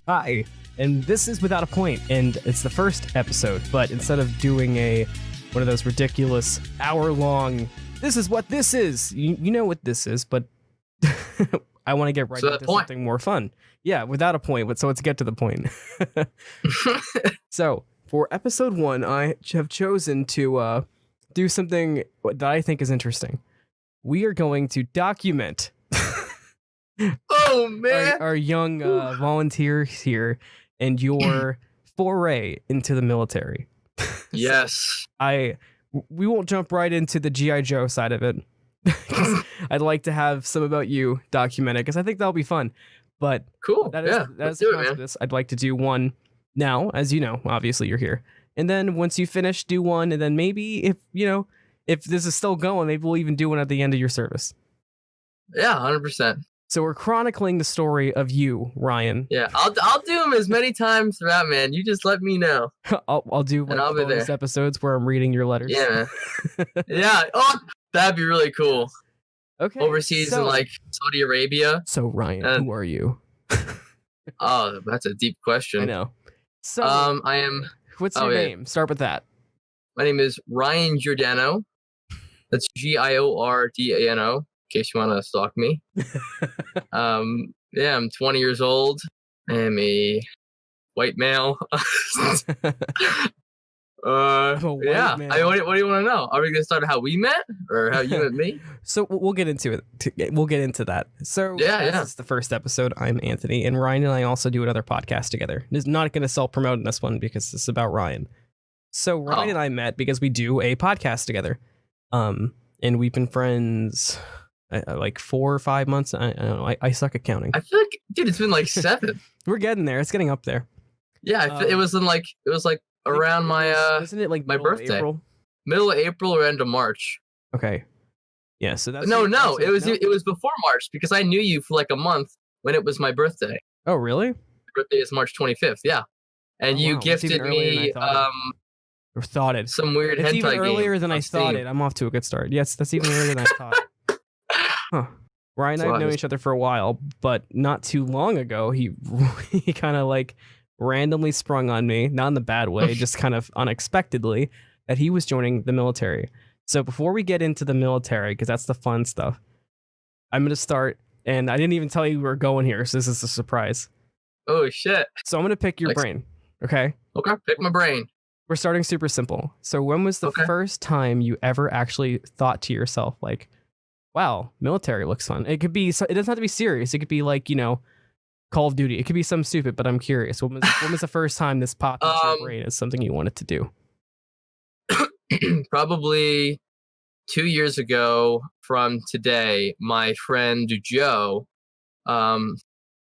Hi, and this is Without a Point, and it's the first episode, but instead of doing one of those ridiculous hour-long, this is what this is, you know what this is, but I want to get right into something more fun. Yeah, without a point, but so let's get to the point. So, for episode 1, I have chosen to do something that I think is interesting. We are going to document oh man, our young volunteers here and your foray into the military. Yes. We won't jump right into the G.I. Joe side of it. I'd like to have some about you documented because I think that'll be fun. But cool. That is the concept of this. I'd like to do one now, as you know, obviously you're here. And then once you finish, do one, and then maybe if this is still going, maybe we'll even do one at the end of your service. Yeah, 100%. So we're chronicling the story of you, Ryan. Yeah, I'll do them as many times throughout, man. You just let me know. I'll do bonus episodes where I'm reading your letters. Yeah, man. Yeah. Oh, that'd be really cool. Okay. Overseas in like Saudi Arabia. So Ryan, who are you? Oh, that's a deep question. I know. So I am. What's your name? Start with that. My name is Ryan Giordano. That's Giordano. In case you want to stalk me. Yeah, I'm 20 years old. I am a white male. Male. What do you want to know? Are we gonna start how we met or how you met me? So we'll get into it. We'll get into that. So this is the first episode. I'm Anthony, and Ryan and I also do another podcast together. It's not going to self-promote in this one because it's about Ryan. So Ryan and I met because we do a podcast together. And we've been friends like 4 or 5 months. I don't know. I suck at counting. I feel like, dude, it's been like 7. We're getting there. It's getting up there. Yeah, it was around my isn't it like my birthday? April? Middle of April or end of March. Okay. Yeah, so that's it was before March because I knew you for like a month when it was my birthday. Oh, really? My birthday is March 25th. Yeah. And you gifted me some weird hentai game. It's even earlier than I thought it. I'm off to a good start. Yes, that's even earlier than I thought. Huh. Ryan and I have known each other for a while, but not too long ago, he kind of like randomly sprung on me, not in the bad way, just kind of unexpectedly, that he was joining the military. So before we get into the military, because that's the fun stuff, I'm going to start, and I didn't even tell you we were going here, so this is a surprise. Oh, shit. So I'm going to pick your brain, okay? Okay, pick my brain. We're starting super simple. So when was the first time you ever actually thought to yourself, like, wow, military looks fun? It could be, it doesn't have to be serious. It could be like, Call of Duty. It could be something stupid, but I'm curious. When was the first time this popped into your brain as something you wanted to do? Probably 2 years ago from today, my friend Joe,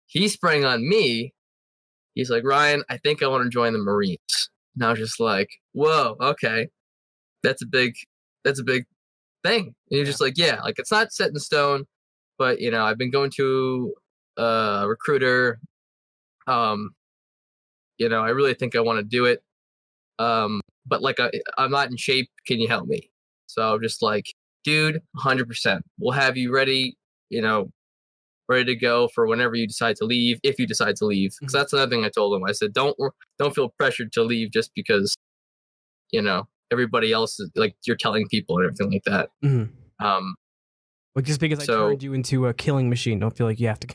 he sprang on me. He's like, Ryan, I think I want to join the Marines. And I was just like, whoa, okay. That's a big thing. And you're just like, yeah, like it's not set in stone, but I've been going to recruiter. I really think I want to do it. But like I'm not in shape. Can you help me? So I'm just like, dude, 100%. We'll have you ready, ready to go for whenever you decide to leave, if you decide to leave. Because that's another thing I told him. I said, don't feel pressured to leave just because, everybody else is like you're telling people and everything like that. Mm-hmm. Well, just because I turned you into a killing machine, don't feel like you have to.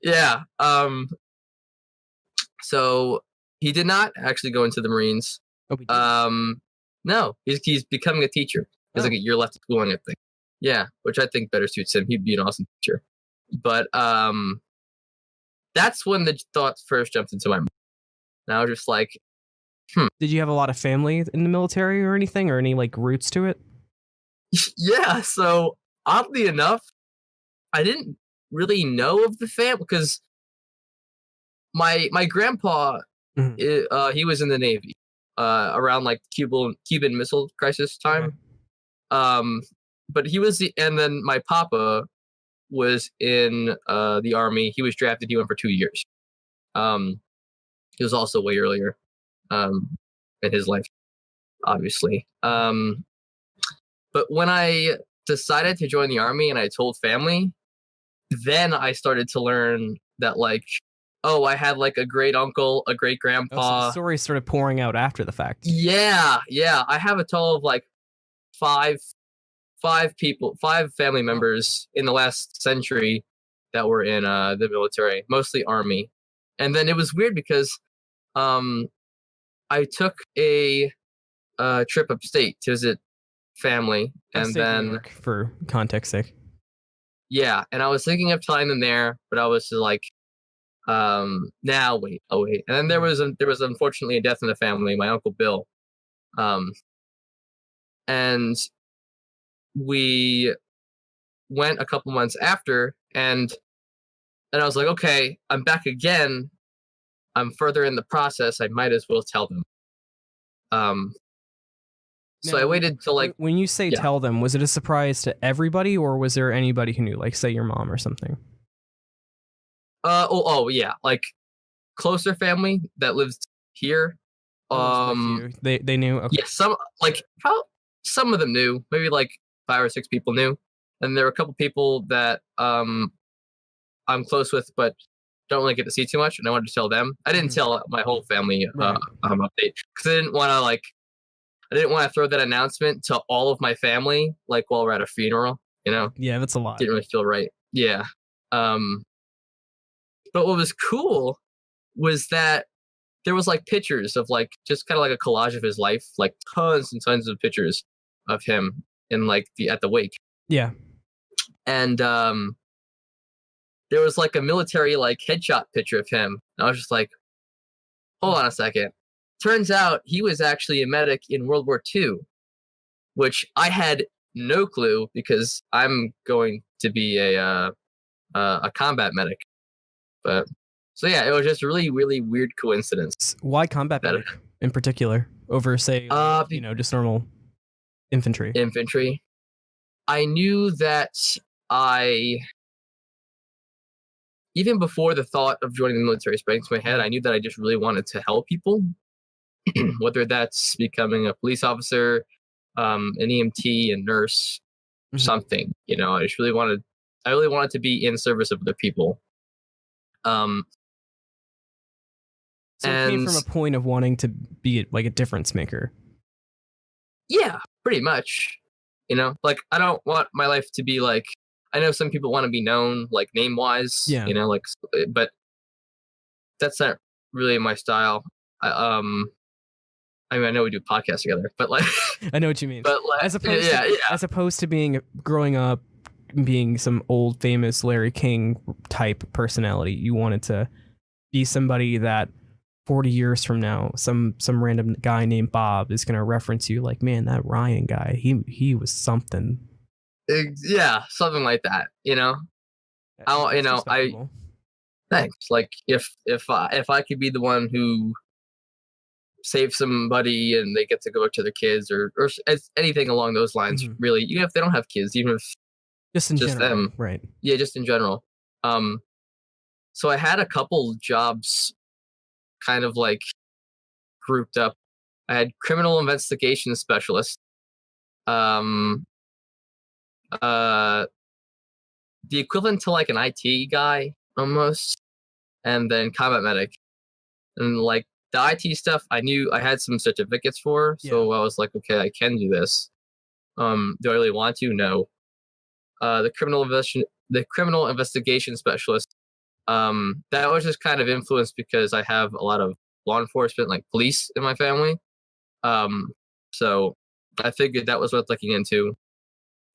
Yeah. So he did not actually go into the Marines. Oh, no, he's becoming a teacher. He's like a year left of schooling, I think. Yeah, which I think better suits him. He'd be an awesome teacher. But that's when the thoughts first jumped into my mind. And I was just like, Did you have a lot of family in the military or anything, or any like roots to it? Yeah, so oddly enough, I didn't really know of the family because my grandpa, he was in the Navy around like Cuban Missile Crisis time. Okay. But he was and then my papa was in the Army. He was drafted. He went for 2 years. He was also way earlier in his life, obviously. But when I decided to join the Army and I told family, then I started to learn that like Oh, I had like a great uncle, a great Oh, so the grandpa. story started pouring out after the fact. Yeah, yeah. I have a total of like five people, five family members in the last century that were in the military, mostly army. And then it was weird because um I took a trip upstate to visit family, and Upstate New then York, for context sake. yeah, and I was thinking of tying them there, but I was just like, now wait, oh wait, and then there was unfortunately a death in the family, my uncle Bill, um, and we went a couple months after, and I was like, okay, I'm back again. I'm further in the process. I might as well tell them. Um, so I Now, waited till like when you say yeah. tell them, was it a surprise to everybody, or was there anybody who knew, like say your mom or something? Oh yeah, like closer family that lives here. That lives with you. They knew. Okay. Yeah, some of them knew, maybe like 5 or 6 people knew, and there were a couple people that I'm close with, but don't really get to see too much, and I wanted to tell them. I didn't tell my whole family Right. update because I didn't want to throw that announcement to all of my family like while we're at a funeral. You know, Yeah, that's a lot. didn't really feel right. Yeah. Um, but what was cool was that there was like pictures of like just kind of like a collage of his life, like tons and tons of pictures of him in like the at the wake. Yeah. And there was like a military like headshot picture of him. And I was just like, hold on a second. Turns out he was actually a medic in World War II, which I had no clue because I'm going to be a combat medic. But so yeah, it was just a really really weird coincidence. Why combat medic in particular over say just normal infantry? Infantry. I knew that I even before the thought of joining the military sprang into my head, I knew that I just really wanted to help people, whether that's becoming a police officer, an EMT, a nurse, something. You know, I really wanted to be in service of other people. So it came from a point of wanting to be like a difference maker. Yeah, pretty much. You know, like I don't want my life to be like. I know some people want to be known, like name wise. Yeah. You know, like, but that's not really my style. I mean, I know we do podcasts together, but like, I know what you mean. But like, as opposed to growing up, being some old famous Larry King type personality, you wanted to be somebody that 40 years from now, some random guy named Bob is gonna reference you like, man, that Ryan guy, he was something. Yeah, something like that. You know, thanks. Like if I could be the one who save somebody and they get to go to their kids or anything along those lines, really, even if they don't have kids, even if just general, them, right? Yeah, just in general. So I had a couple jobs kind of like grouped up. I had criminal investigation specialist, the equivalent to like an IT guy almost, and then combat medic. And like the IT stuff, I knew I had some certificates for, so I was like, okay, I can do this. Do I really want to? No. The criminal investigation specialist. That was just kind of influenced because I have a lot of law enforcement, like police, in my family. So I figured that was worth looking into.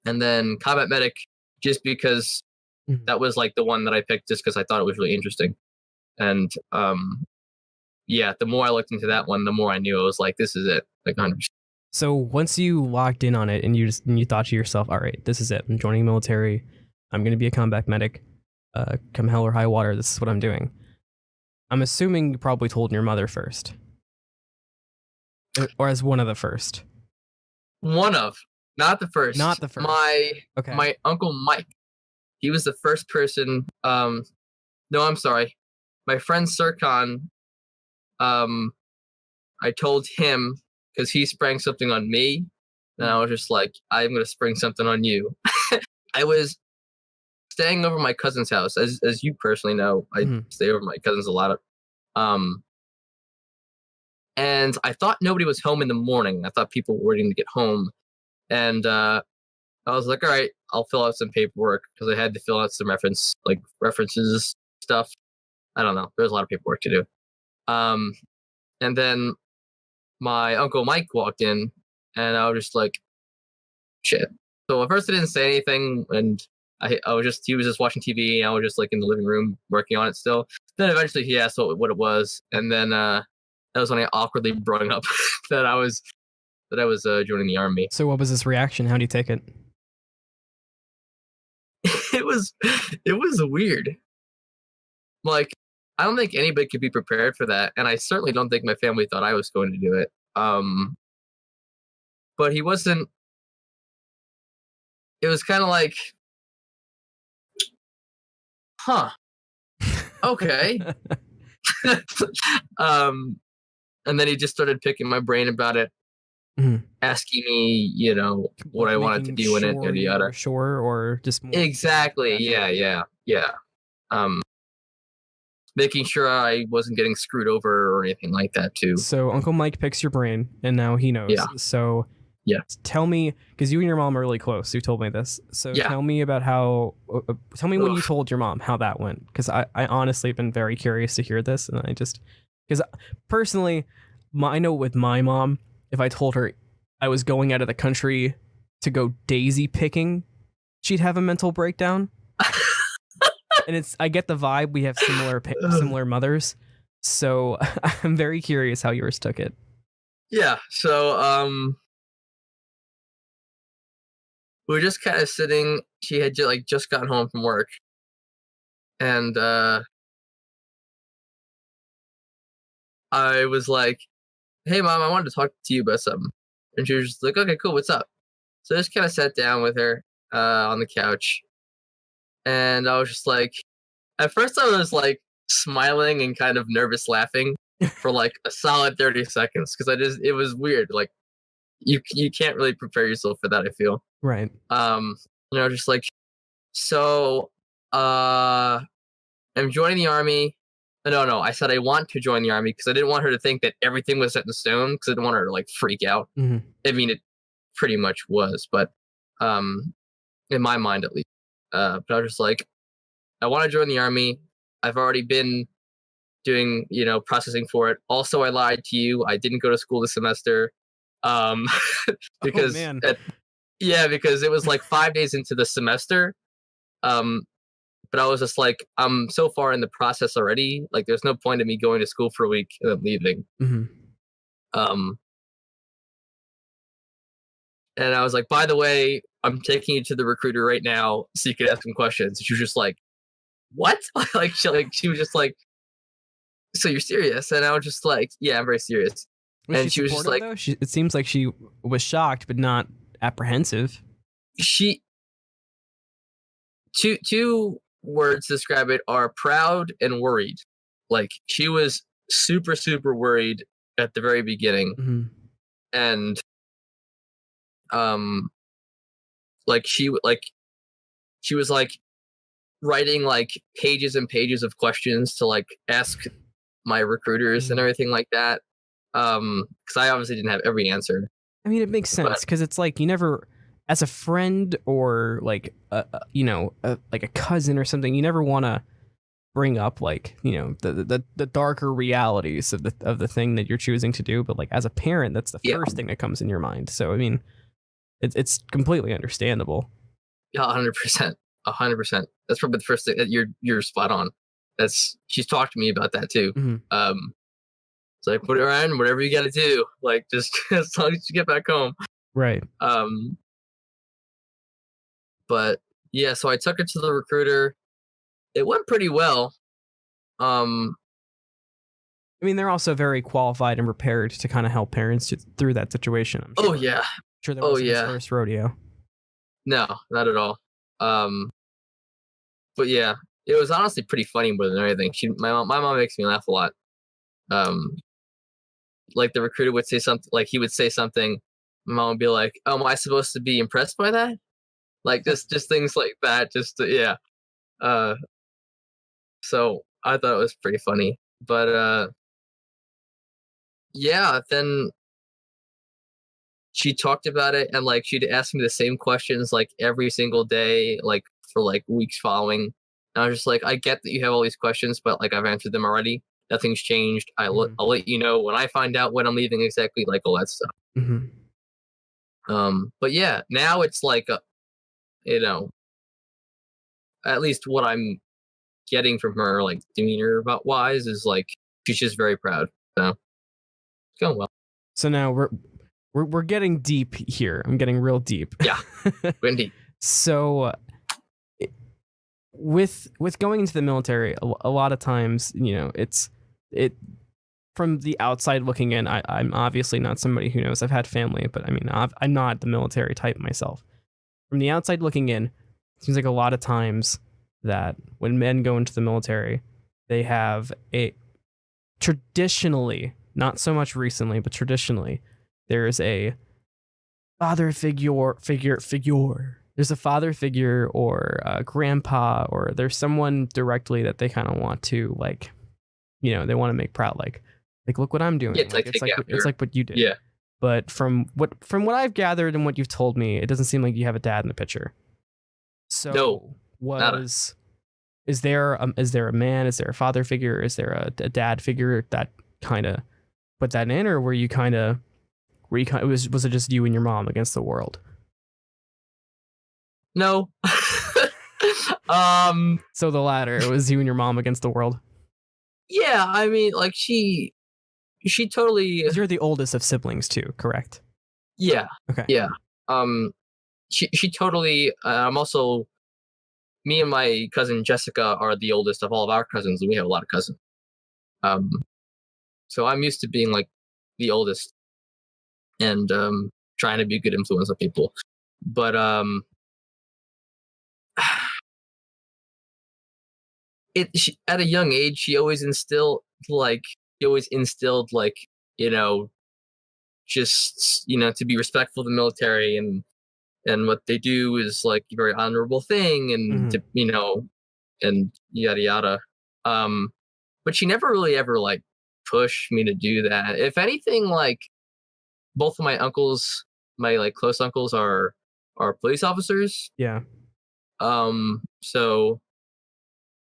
And then combat medic, just because that was like the one that I picked, just because I thought it was really interesting. And yeah, the more I looked into that one, the more I knew. I was like, this is it, like 100%. So once you locked in on it and you thought to yourself, all right, this is it. I'm joining the military. I'm going to be a combat medic. Come hell or high water, this is what I'm doing. I'm assuming you probably told your mother first. Or as one of the first. Not the first. Not the first. My uncle Mike. He was the first person. No, I'm sorry. My friend Sircon, I told him because he sprang something on me. And I was just like, I'm going to spring something on you. staying over my cousin's house. As you personally know, I stay over my cousins a lot. And I thought nobody was home in the morning. I thought people were waiting to get home. And I was like, all right, I'll fill out some paperwork because I had to fill out some references stuff. I don't know. There's a lot of paperwork to do. And then my uncle Mike walked in, and I was just like, shit. So at first I didn't say anything, and he was just watching TV, and I was just like in the living room working on it still. Then eventually he asked what it was, and then that was when I awkwardly brought up that I was joining the army. So what was his reaction? How do you take it? It was weird. Like, I don't think anybody could be prepared for that, and I certainly don't think my family thought I was going to do it. But he wasn't. It was kind of like, huh, okay. And then he just started picking my brain about it, asking me, what I wanted to do in it, yada yada. Sure, or just more exactly, yeah. Making sure I wasn't getting screwed over or anything like that too. So Uncle Mike picks your brain, and now he knows. Yeah. So yeah, tell me, because you and your mom are really close. You told me this. So tell me about tell me when you told your mom how that went, because I honestly have been very curious to hear this, and because personally, I know with my mom, if I told her I was going out of the country to go daisy picking, she'd have a mental breakdown. And I get the vibe. We have similar mothers, so I'm very curious how yours took it. Yeah. So we were just kind of sitting. She had just gotten home from work, and I was like, "Hey, Mom, I wanted to talk to you about something." And she was just like, "Okay, cool. What's up?" So I just kind of sat down with her on the couch. And I was just like, at first I was like smiling and kind of nervous laughing for like a solid 30 seconds because it was weird. Like you can't really prepare yourself for that, I feel. Right. Just like, so I'm joining the army. No, I said I want to join the army because I didn't want her to think that everything was set in stone because I didn't want her to like freak out. Mm-hmm. I mean, it pretty much was, but in my mind at least. But I was just like, I want to join the army. I've already been doing, processing for it. Also, I lied to you. I didn't go to school this semester. Because because it was like 5 days into the semester. But I was just like, I'm so far in the process already. Like, there's no point in me going to school for a week and then leaving. Mm-hmm. And I was like, by the way, I'm taking you to the recruiter right now so you can ask him questions. And she was just like, what? She was just like, so you're serious? And I was just like, yeah, I'm very serious. And she was just like, it seems like she was shocked, but not apprehensive. Two words to describe it are proud and worried. Like, she was super, super worried at the very beginning. Mm-hmm. And she was like writing like pages and pages of questions to like ask my recruiters and everything like that. Because I obviously didn't have every answer. I mean, it makes sense because it's like you never, as a friend or like like a cousin or something, you never want to bring up like the darker realities of the thing that you're choosing to do. But like as a parent, that's the first thing that comes in your mind. So I mean, it's completely understandable. Yeah, 100%. 100%. That's probably the first thing that you're spot on. She's talked to me about that too. Mm-hmm. It's like, put it around, whatever you got to do. Like, just as long as you get back home. Right. But yeah, so I took it to the recruiter. It went pretty well. I mean, they're also very qualified and prepared to kind of help parents through that situation. I'm sure. Oh yeah. I'm sure that wasn't his first rodeo. No, not at all. But yeah, it was honestly pretty funny more than anything. My mom makes me laugh a lot. Like the recruiter would say something, like he would say something, my mom would be like, "Oh, am I supposed to be impressed by that?" Like just things like that. Yeah. So I thought it was pretty funny. But yeah, then she talked about it, and like she'd ask me the same questions like every single day, like for like weeks following. And I was just like, I get that you have all these questions, but like I've answered them already. Nothing's changed. I'll let you know when I find out when I'm leaving exactly, like all that stuff. Mm-hmm. But yeah, now it's like, you know, at least what I'm getting from her, like demeanor about wise, is like she's just very proud. So it's going well. So now we're getting deep here. I'm getting real deep. Yeah, Wendy. So with going into the military, a lot of times, you know, it from the outside looking in. I'm obviously not somebody who knows. I've had family, but I mean, I'm not the military type myself. From the outside looking in, it seems like a lot of times that when men go into the military, they have traditionally, not so much recently, but traditionally, there's a father figure. There's a father figure or a grandpa, or there's someone directly that they kind of want to, like, you know, they want to make proud, like look what I'm doing. Yeah, Like, it's like what you did. Yeah. But from what I've gathered and what you've told me, it doesn't seem like you have a dad in the picture. So No, is there a man? Is there a father figure? Is there a dad figure that kind of put that in, or was it just you and your mom against the world? No. So the latter, it was you and your mom against the world. Yeah, I mean, like she totally. 'Cause you're the oldest of siblings too, correct? Yeah. Okay. Yeah. She totally. I'm also. Me and my cousin Jessica are the oldest of all of our cousins, and we have a lot of cousins. Um, so I'm used to being like the oldest and trying to be a good influence on people. But at a young age, she always instilled like, you know, just, you know, to be respectful of the military, and what they do is like a very honorable thing, and to, you know, and yada yada. Um, but she never really ever like pushed me to do that. If anything, like both of my uncles, my like close uncles are police officers. Yeah. So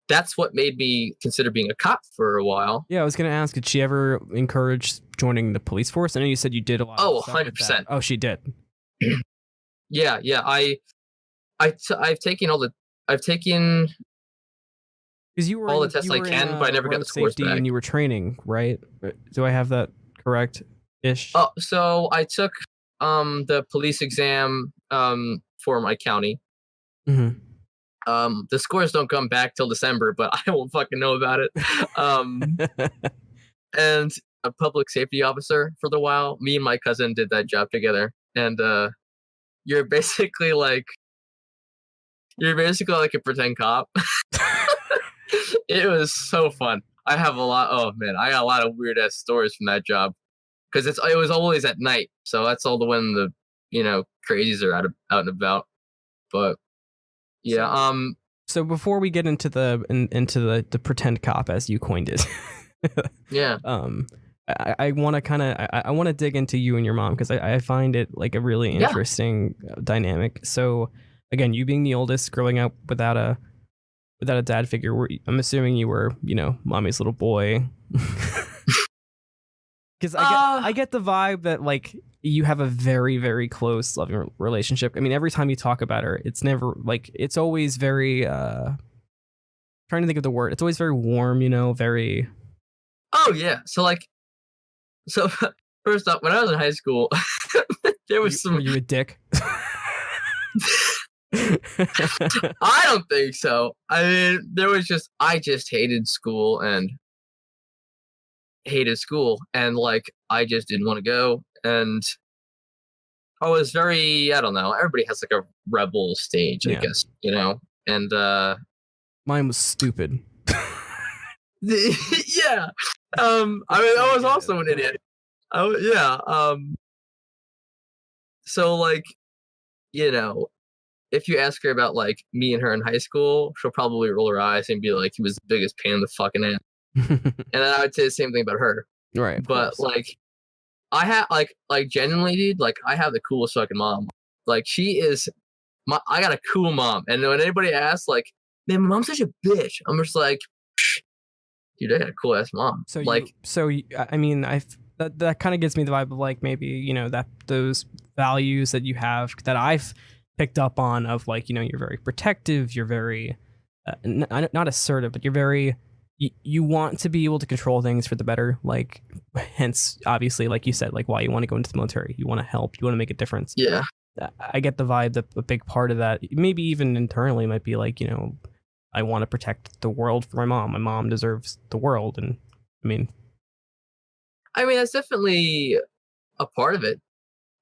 that's what made me consider being a cop for a while. Yeah, I was gonna ask, did she ever encourage joining the police force? I know you said you did a lot. Oh, of 100%. Oh, she did. Yeah. I've taken because you were all the tests I can, but I never got the scores back. And you were training, right? Do I have that correct? Ish. Oh, so I took the police exam for my county. Mm-hmm. The scores don't come back till December, but I won't fucking know about it. And a public safety officer for the while. Me and my cousin did that job together, and you're basically like a pretend cop. It was so fun. I have a lot. Oh man, I got a lot of weird ass stories from that job because it was always at night, so that's all the when the, you know, crazies are out and about. But yeah, So before we get into the pretend cop, as you coined it, yeah, I want to dig into you and your mom, because I find it like a really interesting dynamic. So again, you being the oldest, growing up without a dad figure, I'm assuming you were, you know, mommy's little boy. Because I get the vibe that like you have a very, very close, loving relationship. I mean, every time you talk about her, it's never like, it's always very trying to think of the word. It's always very warm, you know, very. Oh yeah. So first off, when I was in high school, there was Were you a dick? I don't think so. I mean, I just hated school and like I just didn't want to go, and I was very, I don't know, everybody has like a rebel stage, I guess, you know. And mine was stupid. yeah. I mean, I was also an idiot. Yeah. So like, you know, if you ask her about like me and her in high school, she'll probably roll her eyes and be like, he was the biggest pain in the fucking ass. And then I would say the same thing about her. Right. Of but course. like I have like genuinely, dude, like I have the coolest fucking mom. Like she is I got a cool mom. And when anybody asks, like, man, my mom's such a bitch, I'm just like, dude, I got a cool ass mom. So like, I mean, that kind of gives me the vibe of like maybe, you know, that those values that you have that I've picked up on of like, you know, you're very protective, you're very not assertive, but you're very you want to be able to control things for the better, like hence obviously like you said, like why you want to go into the military, you want to help, you want to make a difference. yeah. I get the vibe that a big part of that, maybe even internally, might be like, you know, I want to protect the world for my mom. My mom deserves the world. And I mean, that's definitely a part of it.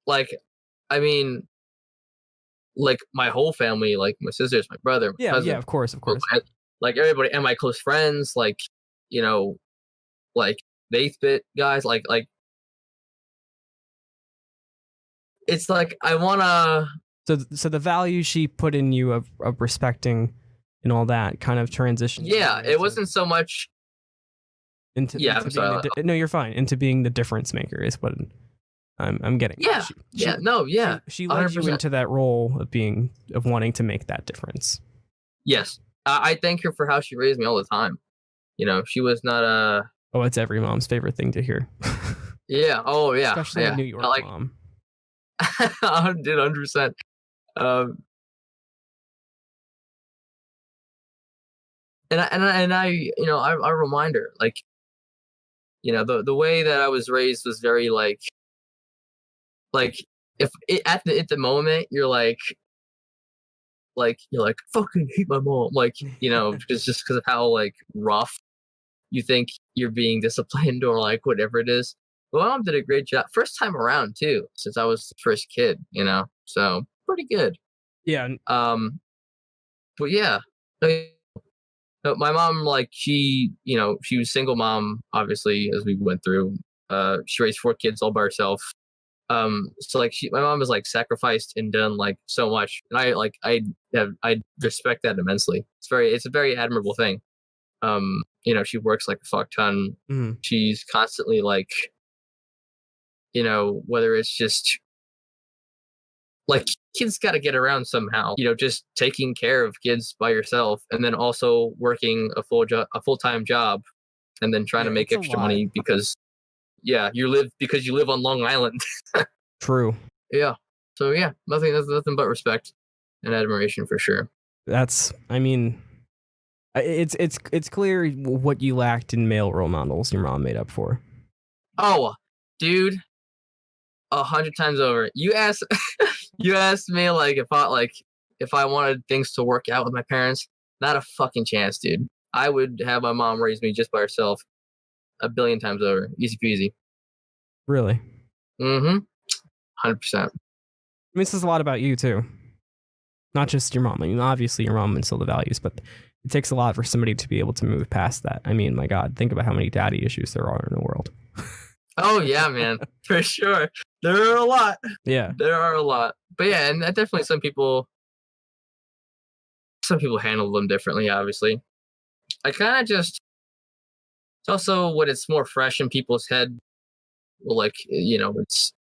Like, I mean, like my whole family, like my sisters, my brother, my cousin, of course. like everybody, and my close friends, like, you know, like they spit guys, like it's like I wanna. So the value she put in you of respecting and all that kind of transition. Yeah, it wasn't so much into I'm sorry. no, you're fine. Into being the difference maker is what I'm getting. Yeah, She led you 100%. into that role of wanting to make that difference. Yes, I thank her for how she raised me all the time. You know, she was not a. Oh, it's every mom's favorite thing to hear. Yeah. Oh, yeah. Especially yeah. a New York like, mom. Dude, 100%. And I, you know, I remind her, like, you know, the way that I was raised was very like if it, at the moment you're like you're like fucking hate my mom, like, you know, just because of how like rough you think you're being disciplined or like whatever it is. But my mom did a great job first time around too, since I was the first kid, you know, so pretty good. Yeah. But yeah, my mom, like you know, she was single mom, obviously, as we went through. She raised 4 kids all by herself. So like my mom has like sacrificed and done like so much, and I respect that immensely. It's a very admirable thing. You know, she works like a fuck ton. Mm. She's constantly like, you know, whether it's just like kids got to get around somehow, you know, just taking care of kids by yourself and then also working a full-time job and then trying to make extra money because you live on Long Island. True. Yeah. So yeah, nothing but respect and admiration for sure. I mean, it's clear what you lacked in male role models your mom made up for. Oh, dude, 100 times over. You asked me like if I wanted things to work out with my parents. Not a fucking chance, dude. I would have my mom raise me just by herself a billion times over. Easy peasy. Really? 100%. I mean, this is a lot about you too. Not just your mom. I mean, obviously your mom instilled the values, but it takes a lot for somebody to be able to move past that. I mean, my God, think about how many daddy issues there are in the world. Oh yeah, man, for sure. There are a lot. Yeah, there are a lot. But yeah, and definitely some people handle them differently. Obviously, I kind of just. It's also when it's more fresh in people's head. Well, like, you know,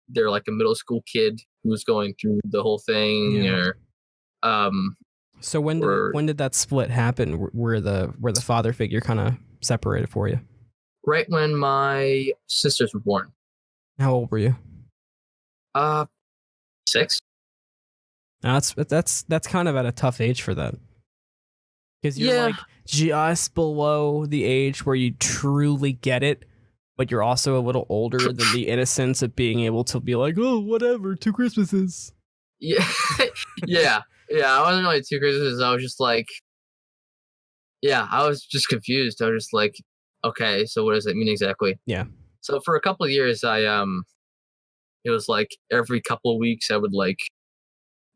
they're like a middle school kid who's going through the whole thing, or So when did that split happen? Where the father figure kind of separated for you? Right when my sisters were born. How old were you? 6. Now that's kind of at a tough age for that, because you're like just below the age where you truly get it, but you're also a little older than the innocence of being able to be like, oh, whatever, 2 Christmases. Yeah, yeah. I wasn't really 2 Christmases. I was just like, I was just confused. I was just like, okay, so what does that mean exactly? Yeah. So for a couple of years, it was like every couple of weeks I would like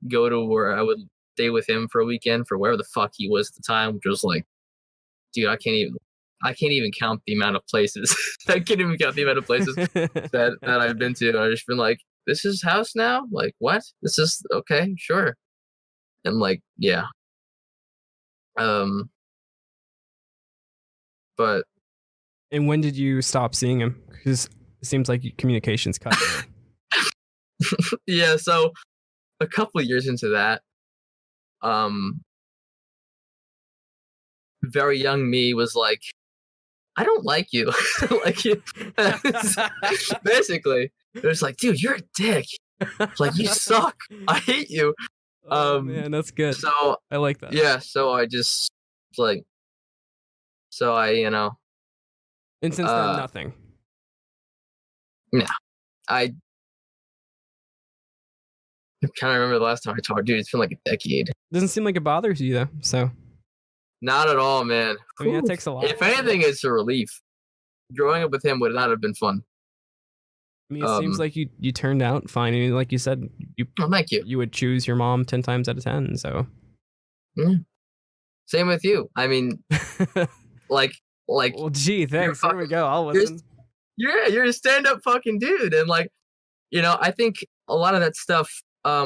go to where I would stay with him for a weekend for wherever the fuck he was at the time, which was like, dude, I can't even count the amount of places. I can't even count the amount of places that I've been to. I've just been like, this is house now? Like, what? This is okay, sure. And like, yeah. Um, but And when did you stop seeing him? Because it seems like communication's cut now. yeah, so a couple of years into that, um, very young me was like, I don't like you. Like you basically. It was like, dude, you're a dick. Like you suck. I hate you. Oh man, that's good. So I like that. yeah, so I just like so I, And since then, nothing. yeah. I kind of remember the last time I talked, dude. It's been like a decade. Doesn't seem like it bothers you though. So Not at all, man. I mean, that takes a lot. If anything, it's a relief. Growing up with him would not have been fun. I mean, it seems like you turned out fine. I mean, like you said, Oh, thank you. You would choose your mom 10 times out of 10. So same with you. I mean, like. Well, gee, thanks. There we go. I'll listen. You're a stand-up fucking dude, and like, I think a lot of that stuff. I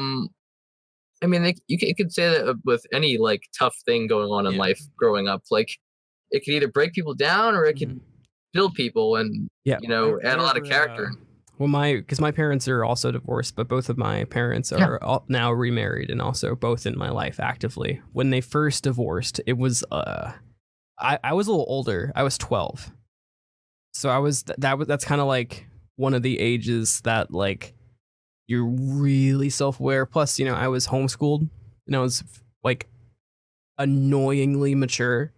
mean, you could say that with any like tough thing going on in life growing up. Like, it could either break people down or it could build people and add a lot of character. Well, because my parents are also divorced, but both of my parents are now remarried and also both in my life actively. When they first divorced, it was I was a little older. I was 12, so I was that's kind of like one of the ages that like you're really self-aware. Plus, I was homeschooled and I was like annoyingly mature,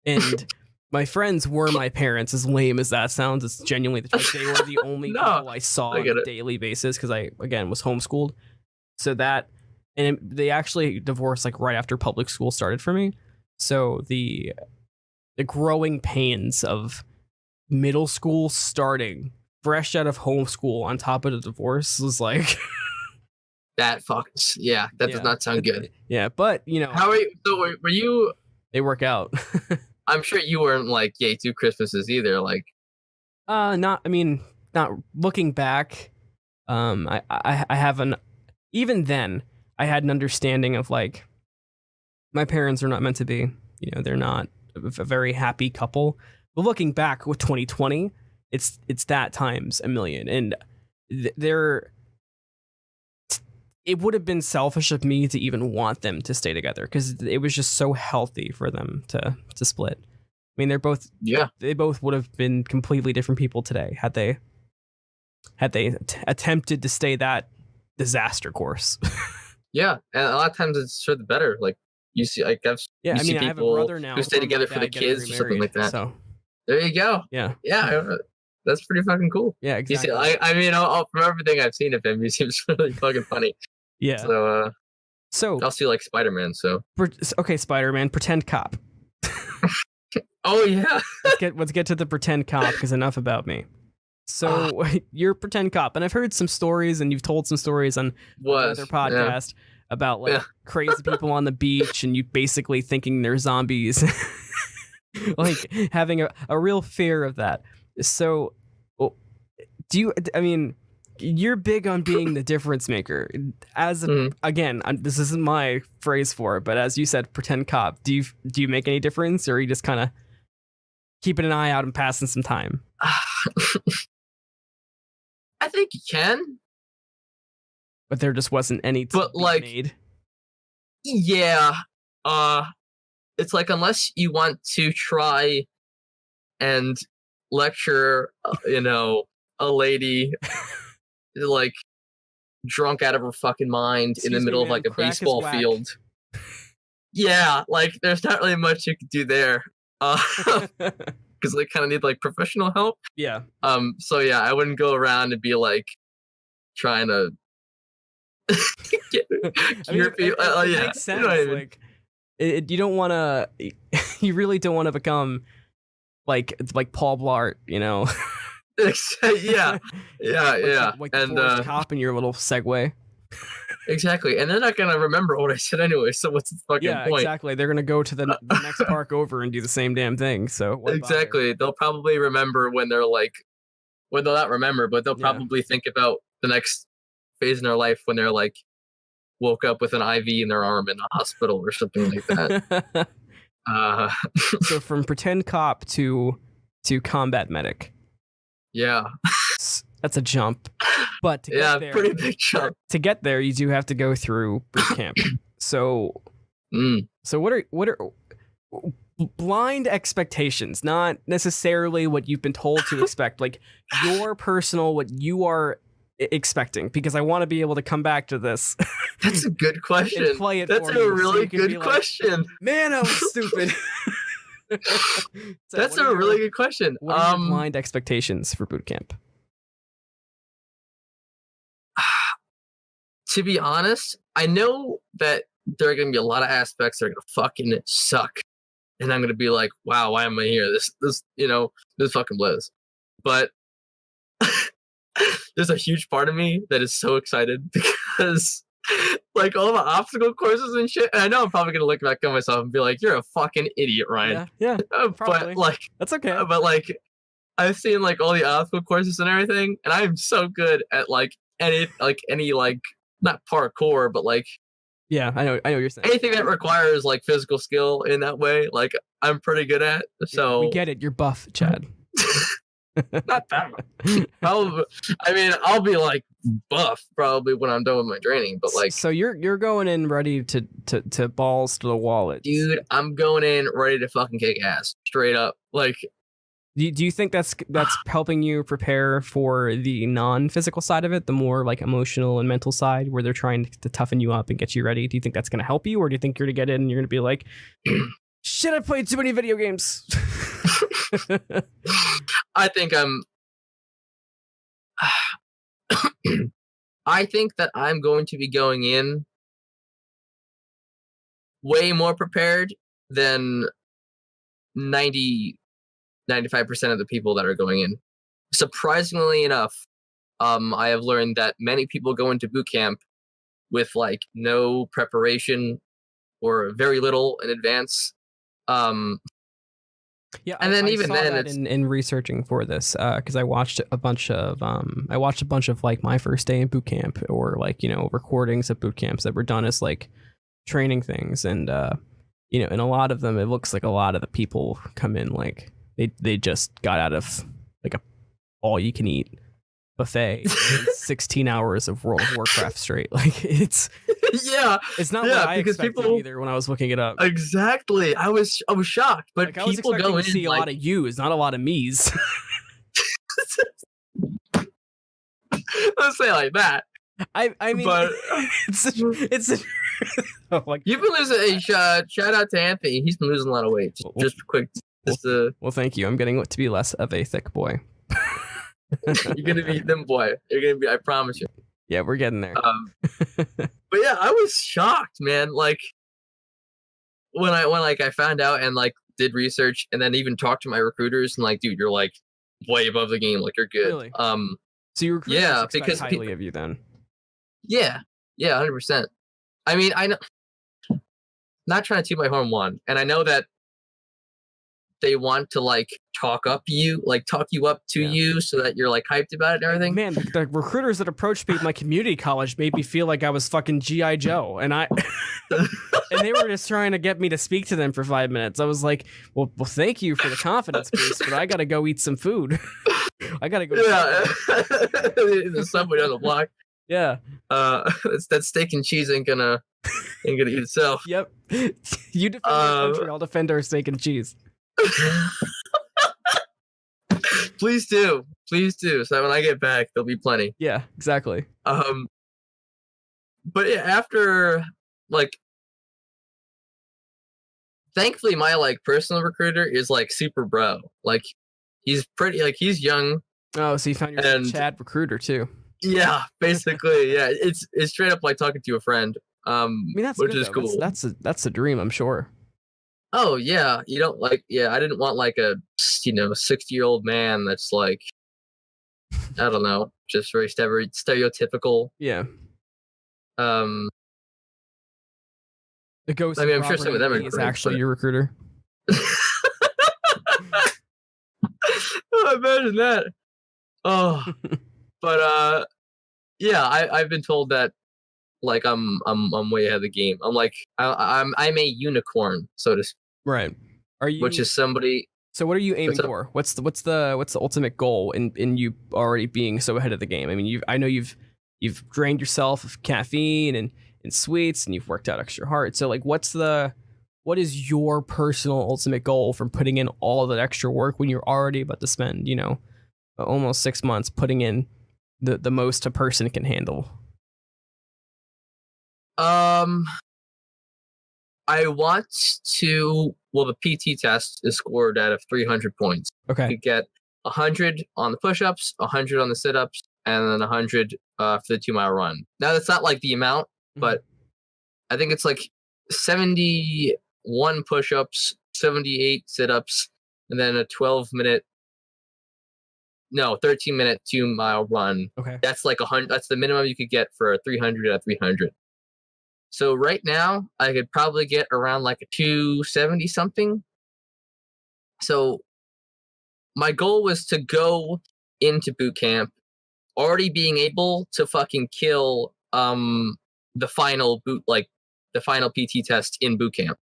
and my friends were my parents. As lame as that sounds, it's genuinely the truth. They were the only people I saw on a daily basis because I, again, was homeschooled. So they actually divorced like right after public school started for me. So the growing pains of middle school starting fresh out of homeschool on top of the divorce was like that fucks. Yeah, that does not sound good. Yeah, but how are you? So were you? They work out. I'm sure you weren't like yay 2 Christmases either. Like, not looking back. I have even then I had an understanding of like my parents are not meant to be. They're not a very happy couple. But looking back with 2020, it's that times a million, and it would have been selfish of me to even want them to stay together because it was just so healthy for them to split. I mean, they both would have been completely different people today had they attempted to stay that disaster course. Yeah, and a lot of times it's for the better. Like you see, like I have a brother now who stay together for the kids or something like that. So there you go. Yeah. That's pretty fucking cool. Yeah, exactly. You see, I mean, from everything I've seen of him, he seems really fucking funny. Yeah. So I'll see like Spider-Man. So okay, Spider-Man, pretend cop. Oh yeah. Let's get to the pretend cop because enough about me. So you're pretend cop, and I've heard some stories, and you've told some stories on another podcast about like crazy people on the beach, and you basically thinking they're zombies, like having a real fear of that. So, do you? I mean, you're big on being the difference maker. Again, this isn't my phrase for it, but as you said, pretend cop. Do you make any difference, or are you just kind of keeping an eye out and passing some time? I think you can, but there just wasn't any. But like, made. Yeah, it's like unless you want to try and lecture, a lady like drunk out of her fucking mind in the middle of like a baseball field. Yeah, like there's not really much you could do there. Because they kind of need like professional help. Yeah. So yeah, I wouldn't go around and be like trying to it makes sense. You know what I mean? Like, you don't want to. You really don't want to become like Paul Blart, yeah. Like the cop in your little segue. Exactly, and they're not gonna remember what I said anyway. So what's the fucking point? Yeah, exactly. They're gonna go to the next park over and do the same damn thing. So exactly, they'll probably remember when they're like, well, they'll not remember, but they'll probably think about the next phase in their life when they're like woke up with an IV in their arm in a hospital or something like that. So from pretend cop to combat medic. Yeah. That's a jump. But to get there, pretty big jump. To get there, you do have to go through boot camp. So what are blind expectations, not necessarily what you've been told to expect, like your personal, what you are expecting, because I want to be able to come back to this. That's a good question. And play it That's for a you, really so good question. Like, man, I was stupid. So that's a really good question. What are your blind expectations for boot camp? To be honest, I know that there are going to be a lot of aspects that are going to fucking suck. And I'm going to be like, wow, why am I here? This fucking blows. But there's a huge part of me that is so excited because like all the obstacle courses and shit. And I know I'm probably going to look back at myself and be like, you're a fucking idiot, Ryan. Yeah, probably. But like, that's okay. But like, I've seen like all the obstacle courses and everything. And I'm so good at like any not parkour, but like, yeah, I know what you're saying. Anything that requires like physical skill in that way, like I'm pretty good at. So we get it. You're buff, Chad. Not that much. Probably, I mean, I'll be like buff probably when I'm done with my training, but like. So you're going in ready to balls to the wallet, dude. I'm going in ready to fucking kick ass, straight up. Like. Do you think that's helping you prepare for the non-physical side of it, the more like emotional and mental side, where they're trying to toughen you up and get you ready? Do you think that's going to help you, or do you think you're going to get in and you're going to be like, shit, I played too many video games? I think I think that I'm going to be going in way more prepared than 95% of the people that are going in. Surprisingly enough, I have learned that many people go into boot camp with like no preparation or very little in advance. Yeah, and then I even saw then, that in researching for this, because I watched a bunch of like my first day in boot camp, or like recordings of boot camps that were done as like training things, and in a lot of them, it looks like a lot of the people come in like they just got out of like a all you can eat buffet 16 hours of World of Warcraft straight. Like it's not what I expected either when I was looking it up. Exactly. I was shocked, but like, people go in to see a lot of yous, not a lot of me's. Let's say it like that. I mean, but it's oh, like, you've been losing. Shout out to Anthony. He's been losing a lot of weight. Just quick. Well, thank you. I'm getting to be less of a thick boy. You're gonna be them boy. You're gonna be. I promise you. Yeah, we're getting there. But yeah, I was shocked, man. Like when I found out and like did research and then even talked to my recruiters and like, dude, you're like way above the game. Like you're good. Really? So your recruiters expect highly of you then. Yeah, 100%. I mean, I know. Not trying to toot my horn one, and I know that they want to like talk you up to you so that you're like hyped about it and everything. Man, the recruiters that approached me at my community college made me feel like I was fucking G.I. Joe, and and they were just trying to get me to speak to them for 5 minutes. I was like, well, thank you for the confidence boost, but I gotta go eat some food. I gotta go. There's somebody on the block. Yeah. That steak and cheese ain't gonna eat itself. Yep. You defend our country, I'll defend our steak and cheese. Please do. So that when I get back, there'll be plenty. Yeah, exactly. But yeah, after like, thankfully my like personal recruiter is like super bro. Like he's pretty, like he's young. Oh, so you found your Chad recruiter too. Yeah, basically. Yeah, it's straight up like talking to a friend. I mean, that's which good, is cool. That's a dream, I'm sure. Oh yeah, you don't like. Yeah, I didn't want like a 60-year-old man that's like, I don't know, just very stereotypical. Yeah. The ghost. I mean, I'm sure some of them is actually your recruiter. Oh, imagine that. Oh, but yeah, I've been told that like I'm way ahead of the game. I'm like I'm a unicorn, so to speak, Right. Are which you? is somebody. So what are you aiming What's up? for? What's the ultimate goal in you already being so ahead of the game? I mean, I know you've drained yourself of caffeine and sweets, and you've worked out extra hard. So like, what is your personal ultimate goal from putting in all that extra work when you're already about to spend, almost 6 months putting in the most a person can handle? Um, I want to. Well, the PT test is scored out of 300 points. Okay. You get 100 on the push-ups, 100 on the sit-ups, and then 100 for the 2-mile run. Now that's not like the amount, but I think it's like 71 push-ups, 78 sit-ups, and then a 13-minute 2-mile run. Okay. That's like 100. That's the minimum you could get for a 300 at 300. So right now, I could probably get around like a 270 something. So my goal was to go into boot camp already being able to fucking kill the final PT test in boot camp.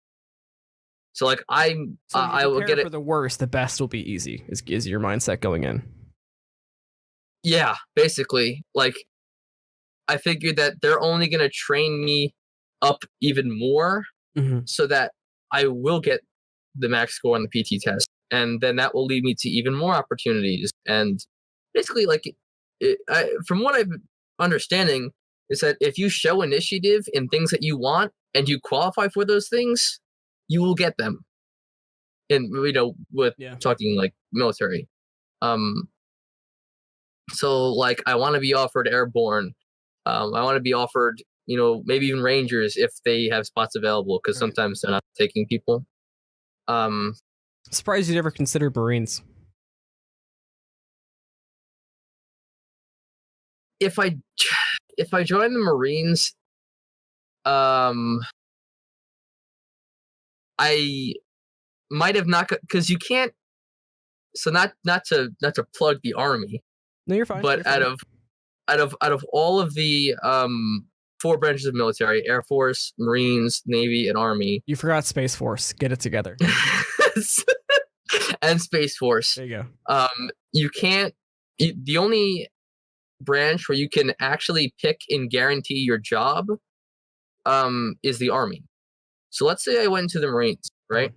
So like I will get for it. the worst. The best will be easy. Is your mindset going in? Yeah, basically. Like I figured that they're only gonna train me up even more so that I will get the max score on the PT test, and then that will lead me to even more opportunities. And basically, like, from what I'm understanding, is that if you show initiative in things that you want and you qualify for those things, you will get them. And with talking like military, so like I want to be offered airborne. I want to be offered, maybe even Rangers if they have spots available, because sometimes they're not taking people. I'm surprised you never considered Marines. If I join the Marines, I might have not, because you can't. So not to plug the Army. No, you're fine. But out of all of the 4 branches of military, Air Force, Marines, Navy, and Army. You forgot Space Force. Get it together. And Space Force. There you go. You can't. The only branch where you can actually pick and guarantee your job is the Army. So let's say I went into the Marines, right?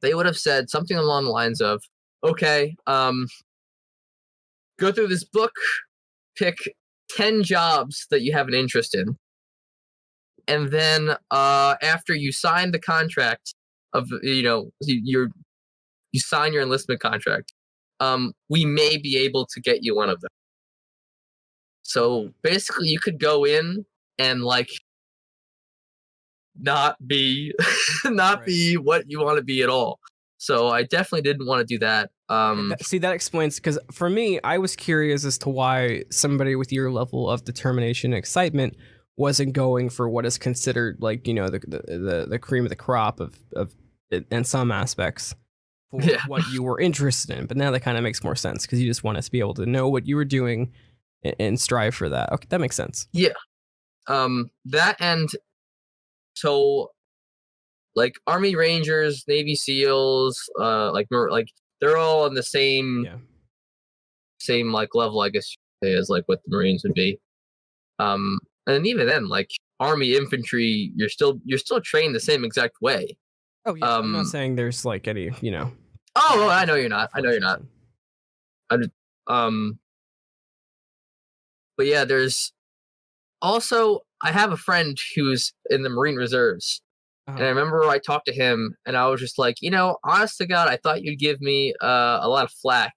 They would have said something along the lines of, okay, go through this book, pick 10 jobs that you have an interest in, and then after you sign the contract of you sign your enlistment contract, we may be able to get you one of them. So basically you could go in and like not be be what you want to be at all. So I definitely didn't want to do that. See, that explains, because for me, I was curious as to why somebody with your level of determination and excitement wasn't going for what is considered like, the cream of the crop of in some aspects for what you were interested in. But now that kind of makes more sense, because you just want us to be able to know what you were doing and strive for that. Okay, that makes sense. Yeah. That, and so like Army Rangers, Navy SEALs, like they're all on the same like level, I guess you say, as like what the Marines would be. And even then, like Army infantry, you're still trained the same exact way. Oh yeah, I'm not saying there's like any, Oh, I know you're not. I know you're not. But yeah, there's also, I have a friend who's in the Marine Reserves. And I remember I talked to him and I was just like, honest to God, I thought you'd give me a lot of flack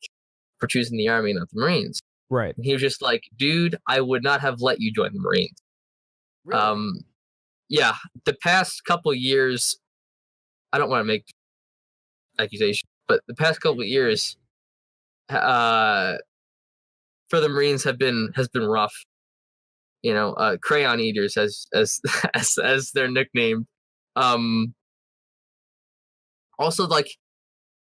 for choosing the Army and not the Marines. Right. And he was just like, dude, I would not have let you join the Marines. Really? Yeah, the past couple of years, I don't want to make accusations, but the past couple of years for the Marines has been rough. Crayon eaters as their nickname. Also, like